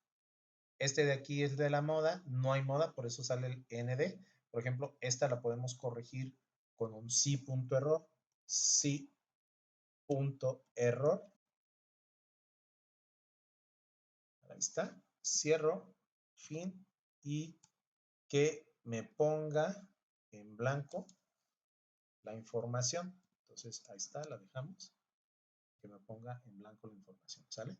Este de aquí es de la moda, no hay moda, por eso sale el ND. Por ejemplo, esta la podemos corregir con un sí.error, sí.error. Ahí está, cierro, fin, y que me ponga en blanco la información. Entonces, ahí está, la dejamos, que me ponga en blanco la información, ¿sale?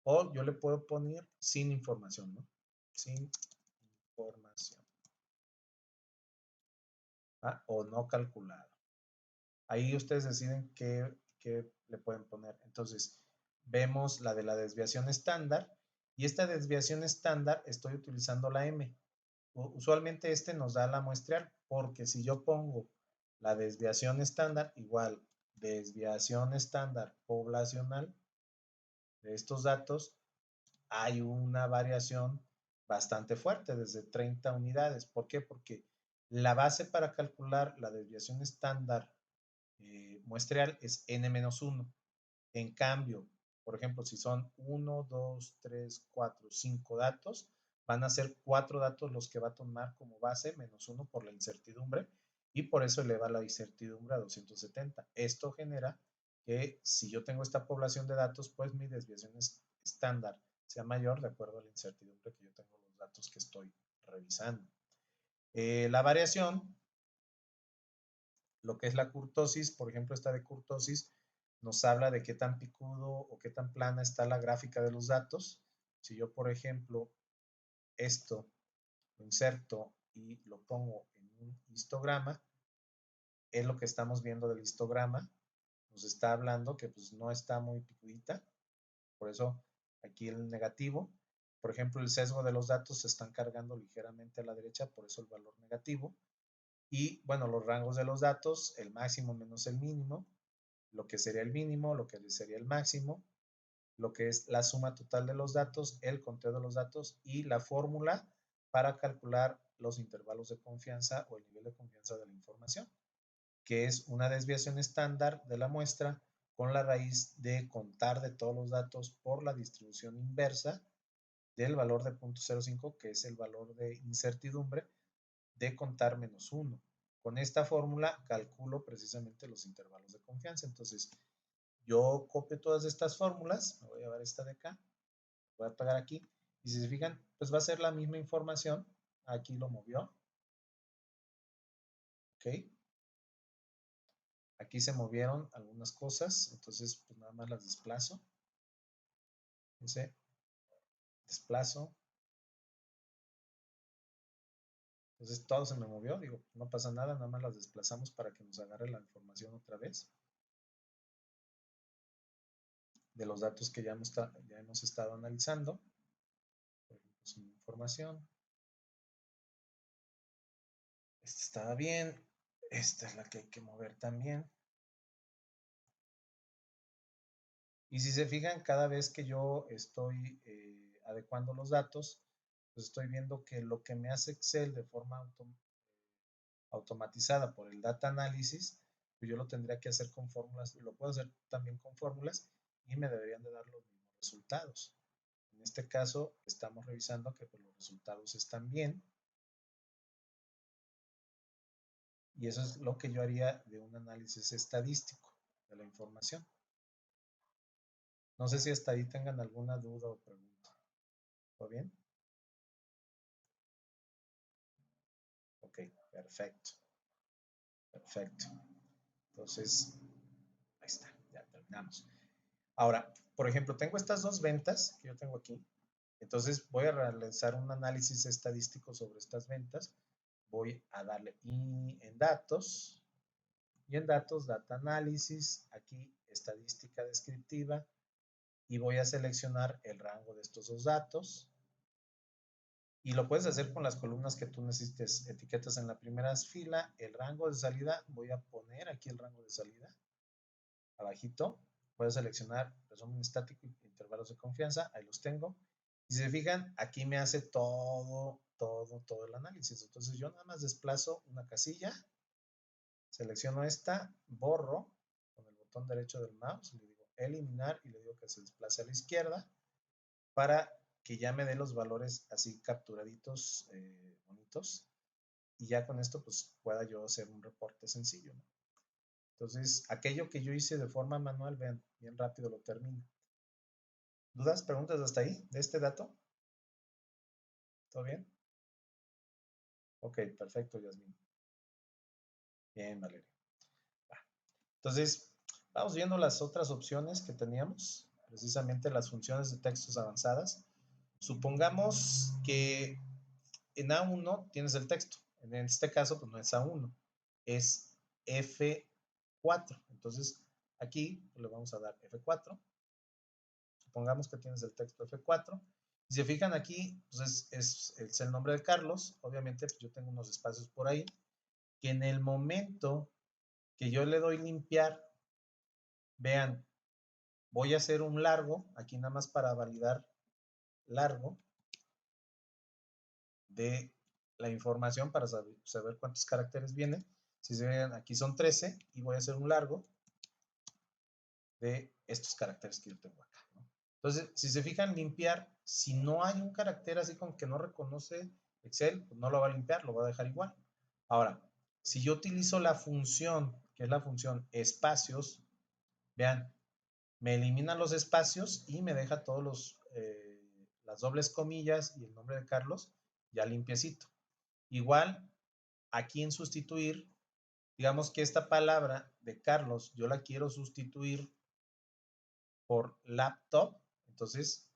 O yo le puedo poner sin información, ¿no? Sin información. ¿Ah? O no calculado. Ahí ustedes deciden qué le pueden poner. Entonces, vemos la de la desviación estándar. Y esta desviación estándar estoy utilizando la M. Usualmente este nos da la muestreal, porque si yo pongo la desviación estándar, igual desviación estándar poblacional de estos datos, hay una variación bastante fuerte, desde 30 unidades. ¿Por qué? Porque la base para calcular la desviación estándar muestreal es n-1. En cambio, por ejemplo, si son 1, 2, 3, 4, 5 datos, van a ser 4 datos los que va a tomar como base, menos 1 por la incertidumbre, y por eso eleva la incertidumbre a 270. Esto genera que si yo tengo esta población de datos, pues mi desviación estándar sea mayor de acuerdo a la incertidumbre que yo tengo los datos que estoy revisando. La variación, lo que es la kurtosis, por ejemplo, esta de kurtosis, nos habla de qué tan picudo o qué tan plana está la gráfica de los datos. Si yo, por ejemplo, esto lo inserto y lo pongo en un histograma, es lo que estamos viendo del histograma. Nos está hablando que pues no está muy picudita, por eso aquí el negativo. Por ejemplo, el sesgo de los datos se están cargando ligeramente a la derecha, por eso el valor negativo. Y bueno, los rangos de los datos, el máximo menos el mínimo, lo que sería el mínimo, lo que sería el máximo, lo que es la suma total de los datos, el conteo de los datos y la fórmula para calcular los intervalos de confianza o el nivel de confianza de la información, que es una desviación estándar de la muestra con la raíz de contar de todos los datos por la distribución inversa del valor de 0.05, que es el valor de incertidumbre, de contar menos 1. Con esta fórmula calculo precisamente los intervalos de confianza. Entonces, yo copio todas estas fórmulas, me voy a llevar esta de acá, voy a pegar aquí, y si se fijan, pues va a ser la misma información. Aquí lo movió. Ok. Aquí se movieron algunas cosas, entonces pues nada más las desplazo. Fíjense, desplazo. Entonces todo se me movió, digo, no pasa nada, nada más las desplazamos para que nos agarre la información otra vez de los datos que ya hemos estado analizando. Por ejemplo, sin información. Esta estaba bien, esta es la que hay que mover también. Y si se fijan, cada vez que yo estoy adecuando los datos, pues estoy viendo que lo que me hace Excel de forma automatizada por el data analysis, pues yo lo tendría que hacer con fórmulas, lo puedo hacer también con fórmulas y me deberían de dar los mismos resultados. En este caso, estamos revisando que pues, los resultados están bien. Y eso es lo que yo haría de un análisis estadístico de la información. No sé si hasta ahí tengan alguna duda o pregunta. ¿Todo bien? Ok, perfecto. Perfecto. Entonces, ahí está, ya terminamos. Ahora, por ejemplo, tengo estas dos ventas que yo tengo aquí. Entonces, voy a realizar un análisis estadístico sobre estas ventas. Voy a darle en datos, y en datos, data análisis, aquí estadística descriptiva, y voy a seleccionar el rango de estos dos datos. Y lo puedes hacer con las columnas que tú necesites. Etiquetas en la primera fila, el rango de salida, voy a poner aquí el rango de salida, abajito, puedo seleccionar resumen estático y intervalos de confianza, ahí los tengo. Y si se fijan, aquí me hace todo el análisis. Entonces yo nada más desplazo una casilla selecciono esta, borro con el botón derecho del mouse, le digo eliminar y le digo que se desplace a la izquierda para que ya me dé los valores así capturaditos, bonitos, y ya con esto pues pueda yo hacer un reporte sencillo, ¿no? Entonces, aquello que yo hice de forma manual, vean, bien rápido lo termino. ¿Dudas, preguntas hasta ahí de este dato? ¿Todo bien? Ok, perfecto, Yasmin. Bien, Valeria. Entonces, vamos viendo las otras opciones que teníamos, precisamente las funciones de textos avanzadas. Supongamos que en A1 tienes el texto. En este caso, pues no es A1, es F4. Entonces, aquí le vamos a dar F4. Supongamos que tienes el texto F4. Si se fijan aquí, pues es el nombre de Carlos. Obviamente, pues yo tengo unos espacios por ahí que en el momento que yo le doy limpiar, vean, voy a hacer un largo, aquí nada más para validar largo de la información para saber cuántos caracteres vienen. Si se ven, aquí son 13 y voy a hacer un largo de estos caracteres que yo tengo acá, ¿no? Entonces, si se fijan, limpiar, si no hay un carácter así como que no reconoce Excel, pues no lo va a limpiar, lo va a dejar igual. Ahora, si yo utilizo la función, que es la función espacios, vean, me elimina los espacios y me deja todos las dobles comillas y el nombre de Carlos ya limpiecito. Igual, aquí en sustituir, digamos que esta palabra de Carlos yo la quiero sustituir por laptop, entonces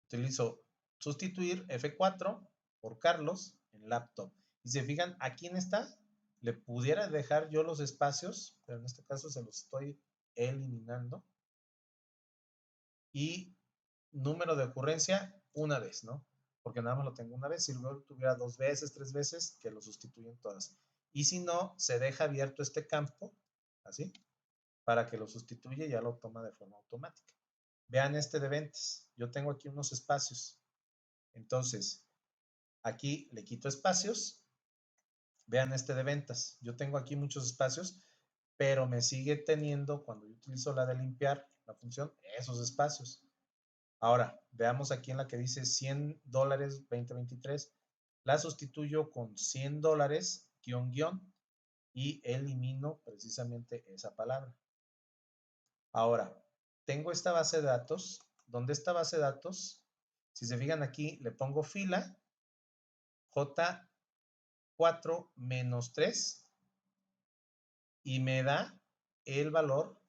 utilizo sustituir F4 por Carlos en laptop. Y se fijan, aquí en esta le pudiera dejar yo los espacios, pero en este caso se los estoy eliminando. Y número de ocurrencia una vez, ¿no? Porque nada más lo tengo una vez. Si luego tuviera 2 veces, 3 veces, que lo sustituyen todas. Y si no, se deja abierto este campo, así, para que lo sustituya y ya lo toma de forma automática. Vean este de ventas. Yo tengo aquí unos espacios. Entonces, aquí le quito espacios. Vean este de ventas. Yo tengo aquí muchos espacios, pero me sigue teniendo, cuando yo utilizo la de limpiar, la función, esos espacios. Ahora, veamos aquí en la que dice $100 2023. La sustituyo con $100 guión guión y elimino precisamente esa palabra. Ahora, tengo esta base de datos, donde esta base de datos, si se fijan aquí, le pongo fila J4 menos 3 y me da el valor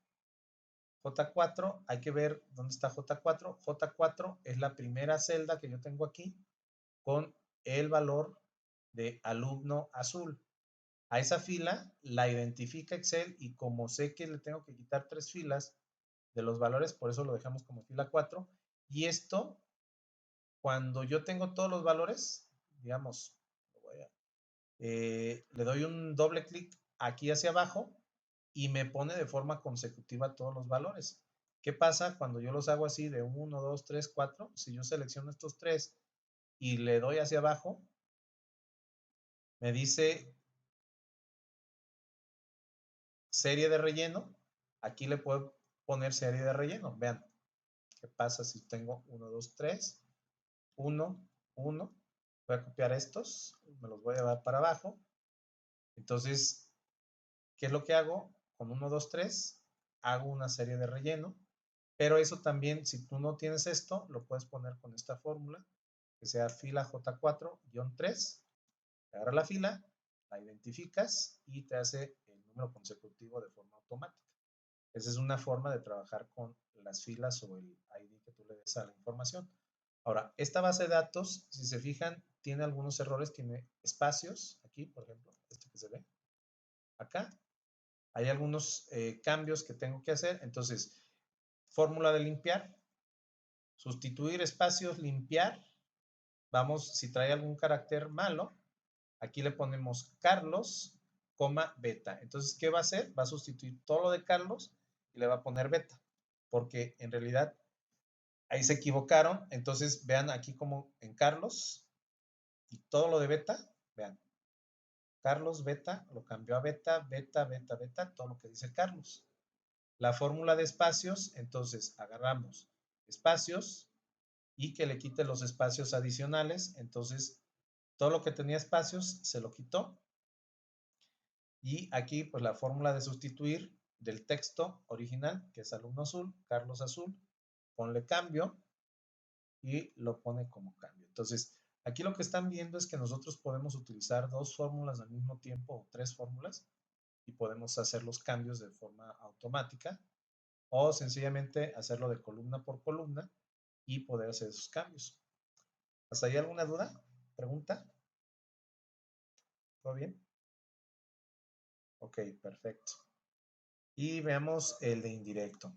J4. Hay que ver dónde está J4. J4 es la primera celda que yo tengo aquí con el valor de alumno azul. A esa fila la identifica Excel y como sé que le tengo que quitar 3 filas de los valores, por eso lo dejamos como fila 4. Y esto, cuando yo tengo todos los valores, digamos, le doy un doble clic aquí hacia abajo y me pone de forma consecutiva todos los valores. ¿Qué pasa cuando yo los hago así de 1, 2, 3, 4? Si yo selecciono estos 3 y le doy hacia abajo, me dice serie de relleno. Aquí le puedo poner serie de relleno. Vean qué pasa si tengo 1, 2, 3, 1, 1. Voy a copiar estos, me los voy a llevar para abajo. Entonces, ¿qué es lo que hago? Con 1, 2, 3, hago una serie de relleno. Pero eso también, si tú no tienes esto, lo puedes poner con esta fórmula, que sea fila J4-3. Agarra la fila, la identificas y te hace el número consecutivo de forma automática. Esa es una forma de trabajar con las filas o el ID que tú le des a la información. Ahora, esta base de datos, si se fijan, tiene algunos errores, tiene espacios, aquí, por ejemplo, este que se ve, acá. Hay algunos cambios que tengo que hacer. Entonces, fórmula de limpiar, sustituir espacios, limpiar. Vamos, si trae algún carácter malo, aquí le ponemos Carlos, beta. Entonces, ¿qué va a hacer? Va a sustituir todo lo de Carlos y le va a poner beta, porque en realidad ahí se equivocaron. Entonces, vean aquí como en Carlos y todo lo de beta, vean, Carlos beta, lo cambió a beta, beta, beta, beta, todo lo que dice Carlos. La fórmula de espacios, entonces agarramos espacios y que le quite los espacios adicionales. Entonces, todo lo que tenía espacios se lo quitó. Y aquí, pues la fórmula de sustituir del texto original, que es alumno azul, Carlos azul, ponle cambio y lo pone como cambio. Entonces, aquí lo que están viendo es que nosotros podemos utilizar dos fórmulas al mismo tiempo o tres fórmulas y podemos hacer los cambios de forma automática o sencillamente hacerlo de columna por columna y poder hacer esos cambios. ¿Hasta ahí alguna duda? ¿Pregunta? ¿Todo bien? Ok, perfecto. Y veamos el de indirecto.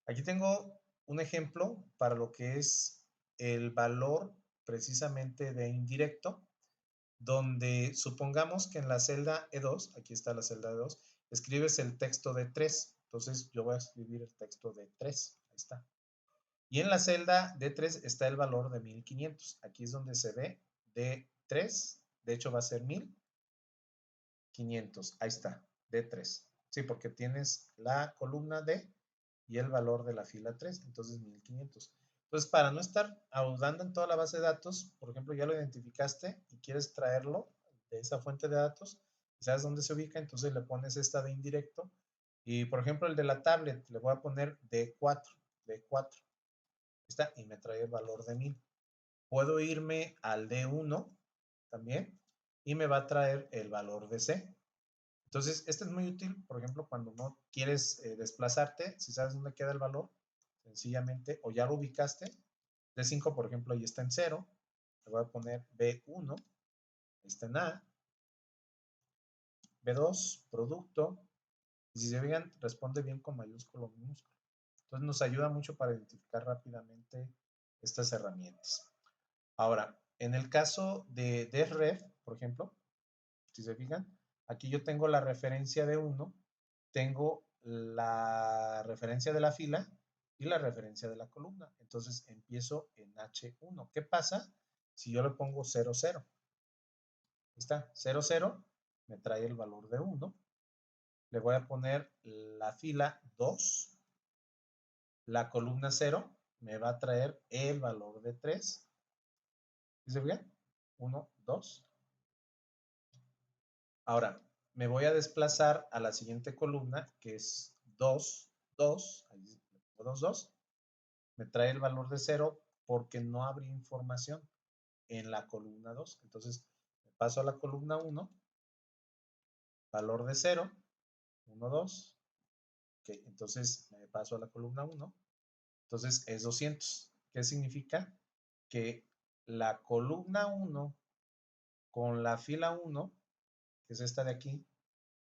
Aquí tengo un ejemplo para lo que es el valor precisamente de indirecto, donde supongamos que en la celda E2, aquí está la celda E2, escribes el texto de 3. Entonces yo voy a escribir el texto de 3. Ahí está. Y en la celda D3 está el valor de 1500. Aquí es donde se ve D3. De hecho va a ser 1500. Ahí está, D3. Sí, porque tienes la columna D y el valor de la fila 3, entonces 1500. Entonces, para no estar ahondando en toda la base de datos, por ejemplo, ya lo identificaste y quieres traerlo de esa fuente de datos, sabes dónde se ubica, entonces le pones esta de indirecto. Y, por ejemplo, el de la tablet, le voy a poner D4. Está, y me trae el valor de 1000. Puedo irme al D1 también y me va a traer el valor de C. Entonces, este es muy útil, por ejemplo, cuando no quieres desplazarte, si sabes dónde queda el valor, sencillamente, o ya lo ubicaste, D5, por ejemplo, ahí está en 0, le voy a poner B1, ahí está en A, B2, producto, y si se fijan, responde bien con mayúsculo o minúsculo. Entonces, nos ayuda mucho para identificar rápidamente estas herramientas. Ahora, en el caso de DREF, por ejemplo, si se fijan, aquí yo tengo la referencia de 1, tengo la referencia de la fila y la referencia de la columna. Entonces empiezo en H1. ¿Qué pasa si yo le pongo 0, 0? Está 0, 0, me trae el valor de 1. Le voy a poner la fila 2, la columna 0, me va a traer el valor de 3. ¿Se fijan? 1, 2. Ahora, me voy a desplazar a la siguiente columna, que es 2, 2, ahí le pongo 2, 2, me trae el valor de 0 porque no habría información en la columna 2. Entonces, me paso a la columna 1, valor de 0, 1, 2, ok, entonces me paso a la columna 1, entonces es 200. ¿Qué significa? Que la columna 1 con la fila 1, que es esta de aquí,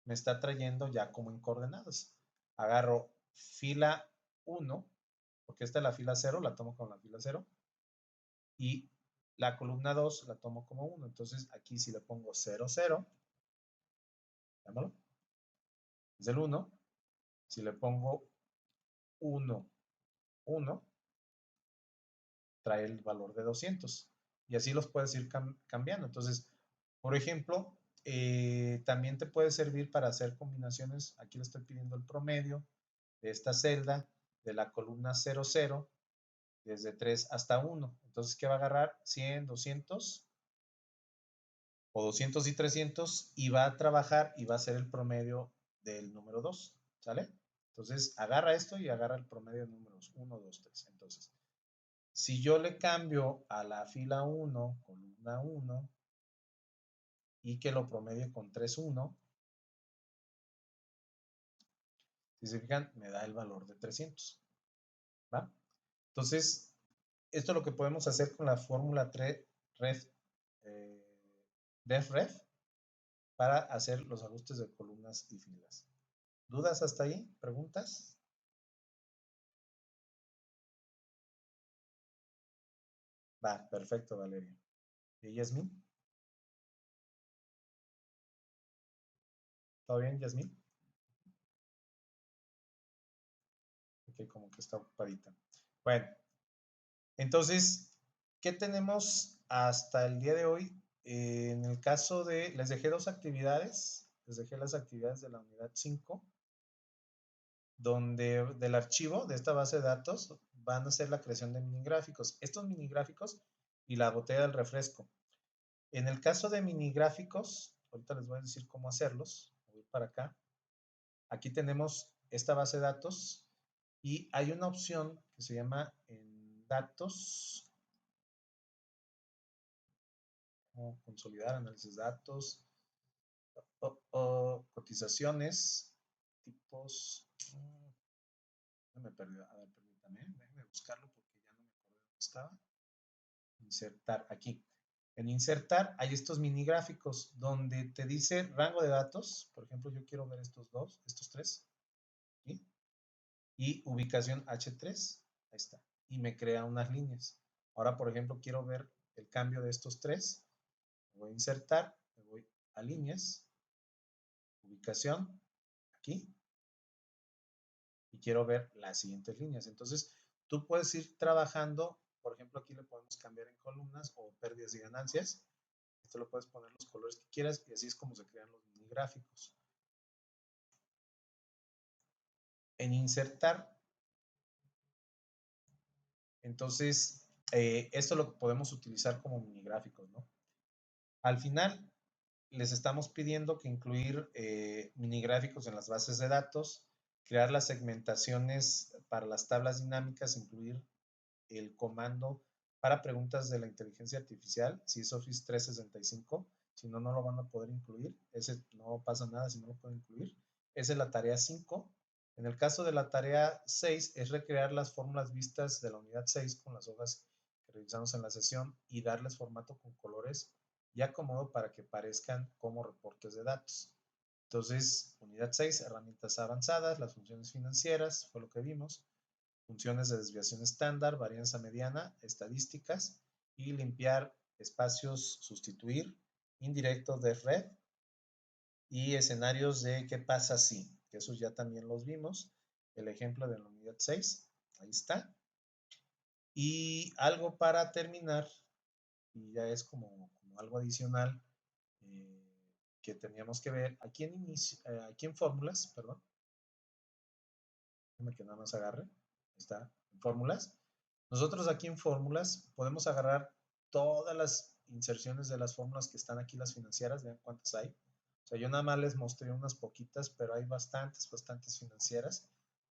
me está trayendo ya como en coordenadas. Agarro fila 1, porque esta es la fila 0, la tomo con la fila 0, y la columna 2 la tomo como 1. Entonces aquí si le pongo 0, 0, llámalo, es el 1. Si le pongo 1, 1, trae el valor de 200. Y así los puedes ir cambiando. Entonces, por ejemplo, también te puede servir para hacer combinaciones. Aquí le estoy pidiendo el promedio de esta celda de la columna 0, 0, desde 3 hasta 1. Entonces, ¿qué va a agarrar? 100, 200 o 200 y 300 y va a trabajar y va a ser el promedio del número 2. ¿Sale? Entonces, agarra esto y agarra el promedio de números 1, 2, 3. Entonces, si yo le cambio a la fila 1, columna 1, y que lo promedie con 3, 1, si se fijan, me da el valor de 300. ¿Va? Entonces, esto es lo que podemos hacer con la fórmula DEF-REF para hacer los ajustes de columnas y filas. ¿Dudas hasta ahí? ¿Preguntas? Va, perfecto, Valeria. ¿Y Yasmín? ¿Todo bien, Yasmín? Ok, como que está ocupadita. Bueno, entonces, ¿qué tenemos hasta el día de hoy En el caso de, les dejé dos actividades, les dejé las actividades de la unidad 5, donde del archivo de esta base de datos van a hacer la creación de mini gráficos. Estos mini gráficos y la botella del refresco. En el caso de mini gráficos, ahorita les voy a decir cómo hacerlos. Voy para acá. Aquí tenemos esta base de datos y hay una opción que se llama en datos, consolidar análisis de datos, cotizaciones, tipos. Me perdió. A ver, permítame, déjame buscarlo porque ya no me acuerdo dónde estaba. Insertar, aquí. En insertar hay estos mini gráficos donde te dice rango de datos. Por ejemplo, yo quiero ver estos dos, estos tres. ¿Sí? Y ubicación H3. Ahí está. Y me crea unas líneas. Ahora, por ejemplo, quiero ver el cambio de estos tres. Me voy a insertar, me voy a líneas, ubicación, aquí, y quiero ver las siguientes líneas. Entonces, tú puedes ir trabajando, por ejemplo, aquí le podemos cambiar en columnas o pérdidas y ganancias. Esto lo puedes poner los colores que quieras y así es como se crean los mini gráficos. En insertar, entonces, esto lo podemos utilizar como mini gráficos, ¿no? Al final, les estamos pidiendo que incluir mini gráficos en las bases de datos, crear las segmentaciones para las tablas dinámicas, incluir el comando para preguntas de la inteligencia artificial, si es Office 365, si no, no lo van a poder incluir, ese no pasa nada si no lo pueden incluir, esa es la tarea 5. En el caso de la tarea 6 es recrear las fórmulas vistas de la unidad 6 con las hojas que revisamos en la sesión y darles formato con colores y acomodo para que parezcan como reportes de datos. Entonces, unidad 6, herramientas avanzadas, las funciones financieras, fue lo que vimos, funciones de desviación estándar, varianza mediana, estadísticas y limpiar espacios, sustituir, indirectos de red y escenarios de qué pasa si, que esos ya también los vimos, el ejemplo de la unidad 6, ahí está. Y algo para terminar, y ya es como algo adicional que teníamos que ver, aquí en fórmulas, perdón, déjame que nada más agarre, ahí está, en fórmulas. Nosotros aquí en fórmulas podemos agarrar todas las inserciones de las fórmulas que están aquí, las financieras, vean cuántas hay. O sea, yo nada más les mostré unas poquitas, pero hay bastantes financieras.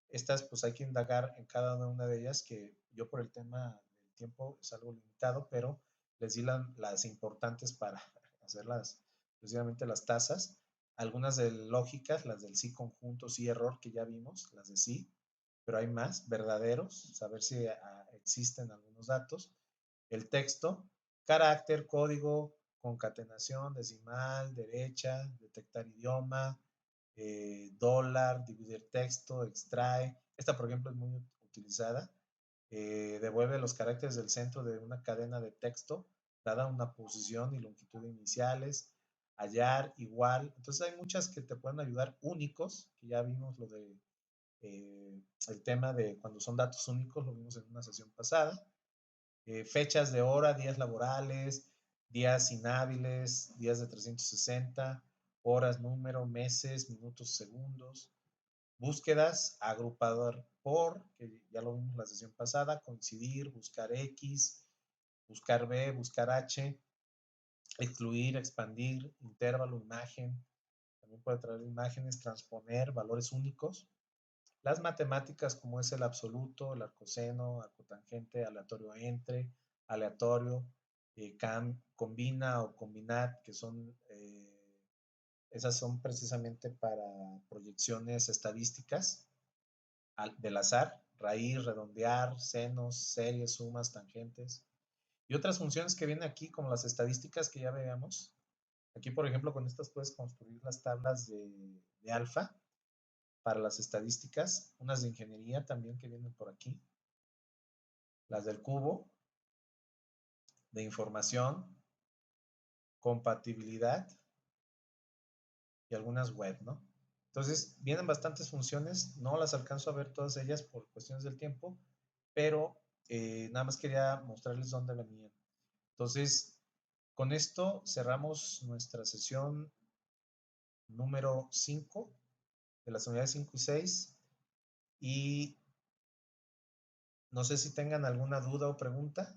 Estas pues hay que indagar en cada una de ellas, que yo por el tema del tiempo es algo limitado, pero les di las importantes para hacerlas, precisamente las tasas. Algunas de lógicas, las del sí conjunto, sí error, que ya vimos, las de sí, pero hay más, verdaderos, saber si existen algunos datos. El texto, carácter, código, concatenación, decimal, derecha, detectar idioma, dólar, dividir texto, extrae. Esta, por ejemplo, es muy utilizada. Devuelve los caracteres del centro de una cadena de texto, dada una posición y longitud iniciales, hallar, igual. Entonces hay muchas que te pueden ayudar, únicos, que ya vimos lo de el tema de cuando son datos únicos, lo vimos en una sesión pasada. Fechas de hora, días laborales, días inhábiles, días de 360, horas, número, meses, minutos, segundos. Búsquedas, agrupador por, que ya lo vimos la sesión pasada, coincidir, buscar X, buscar B, buscar H, excluir, expandir, intervalo, imagen. También puede traer imágenes, transponer, valores únicos. Las matemáticas, como es el absoluto, el arcoseno, arcotangente, aleatorio entre, aleatorio, combina o combinat, que son, esas son precisamente para proyecciones estadísticas del azar, raíz, redondear, senos, series, sumas, tangentes. Y otras funciones que vienen aquí, como las estadísticas que ya veamos. Aquí, por ejemplo, con estas puedes construir las tablas de alfa para las estadísticas, unas de ingeniería también que vienen por aquí, las del cubo, de información, compatibilidad y algunas web, ¿no? Entonces, vienen bastantes funciones, no las alcanzo a ver todas ellas por cuestiones del tiempo, pero nada más quería mostrarles dónde venían. Entonces, Con esto cerramos nuestra sesión número 5 de las unidades 5 y 6 y no sé si tengan alguna duda o pregunta.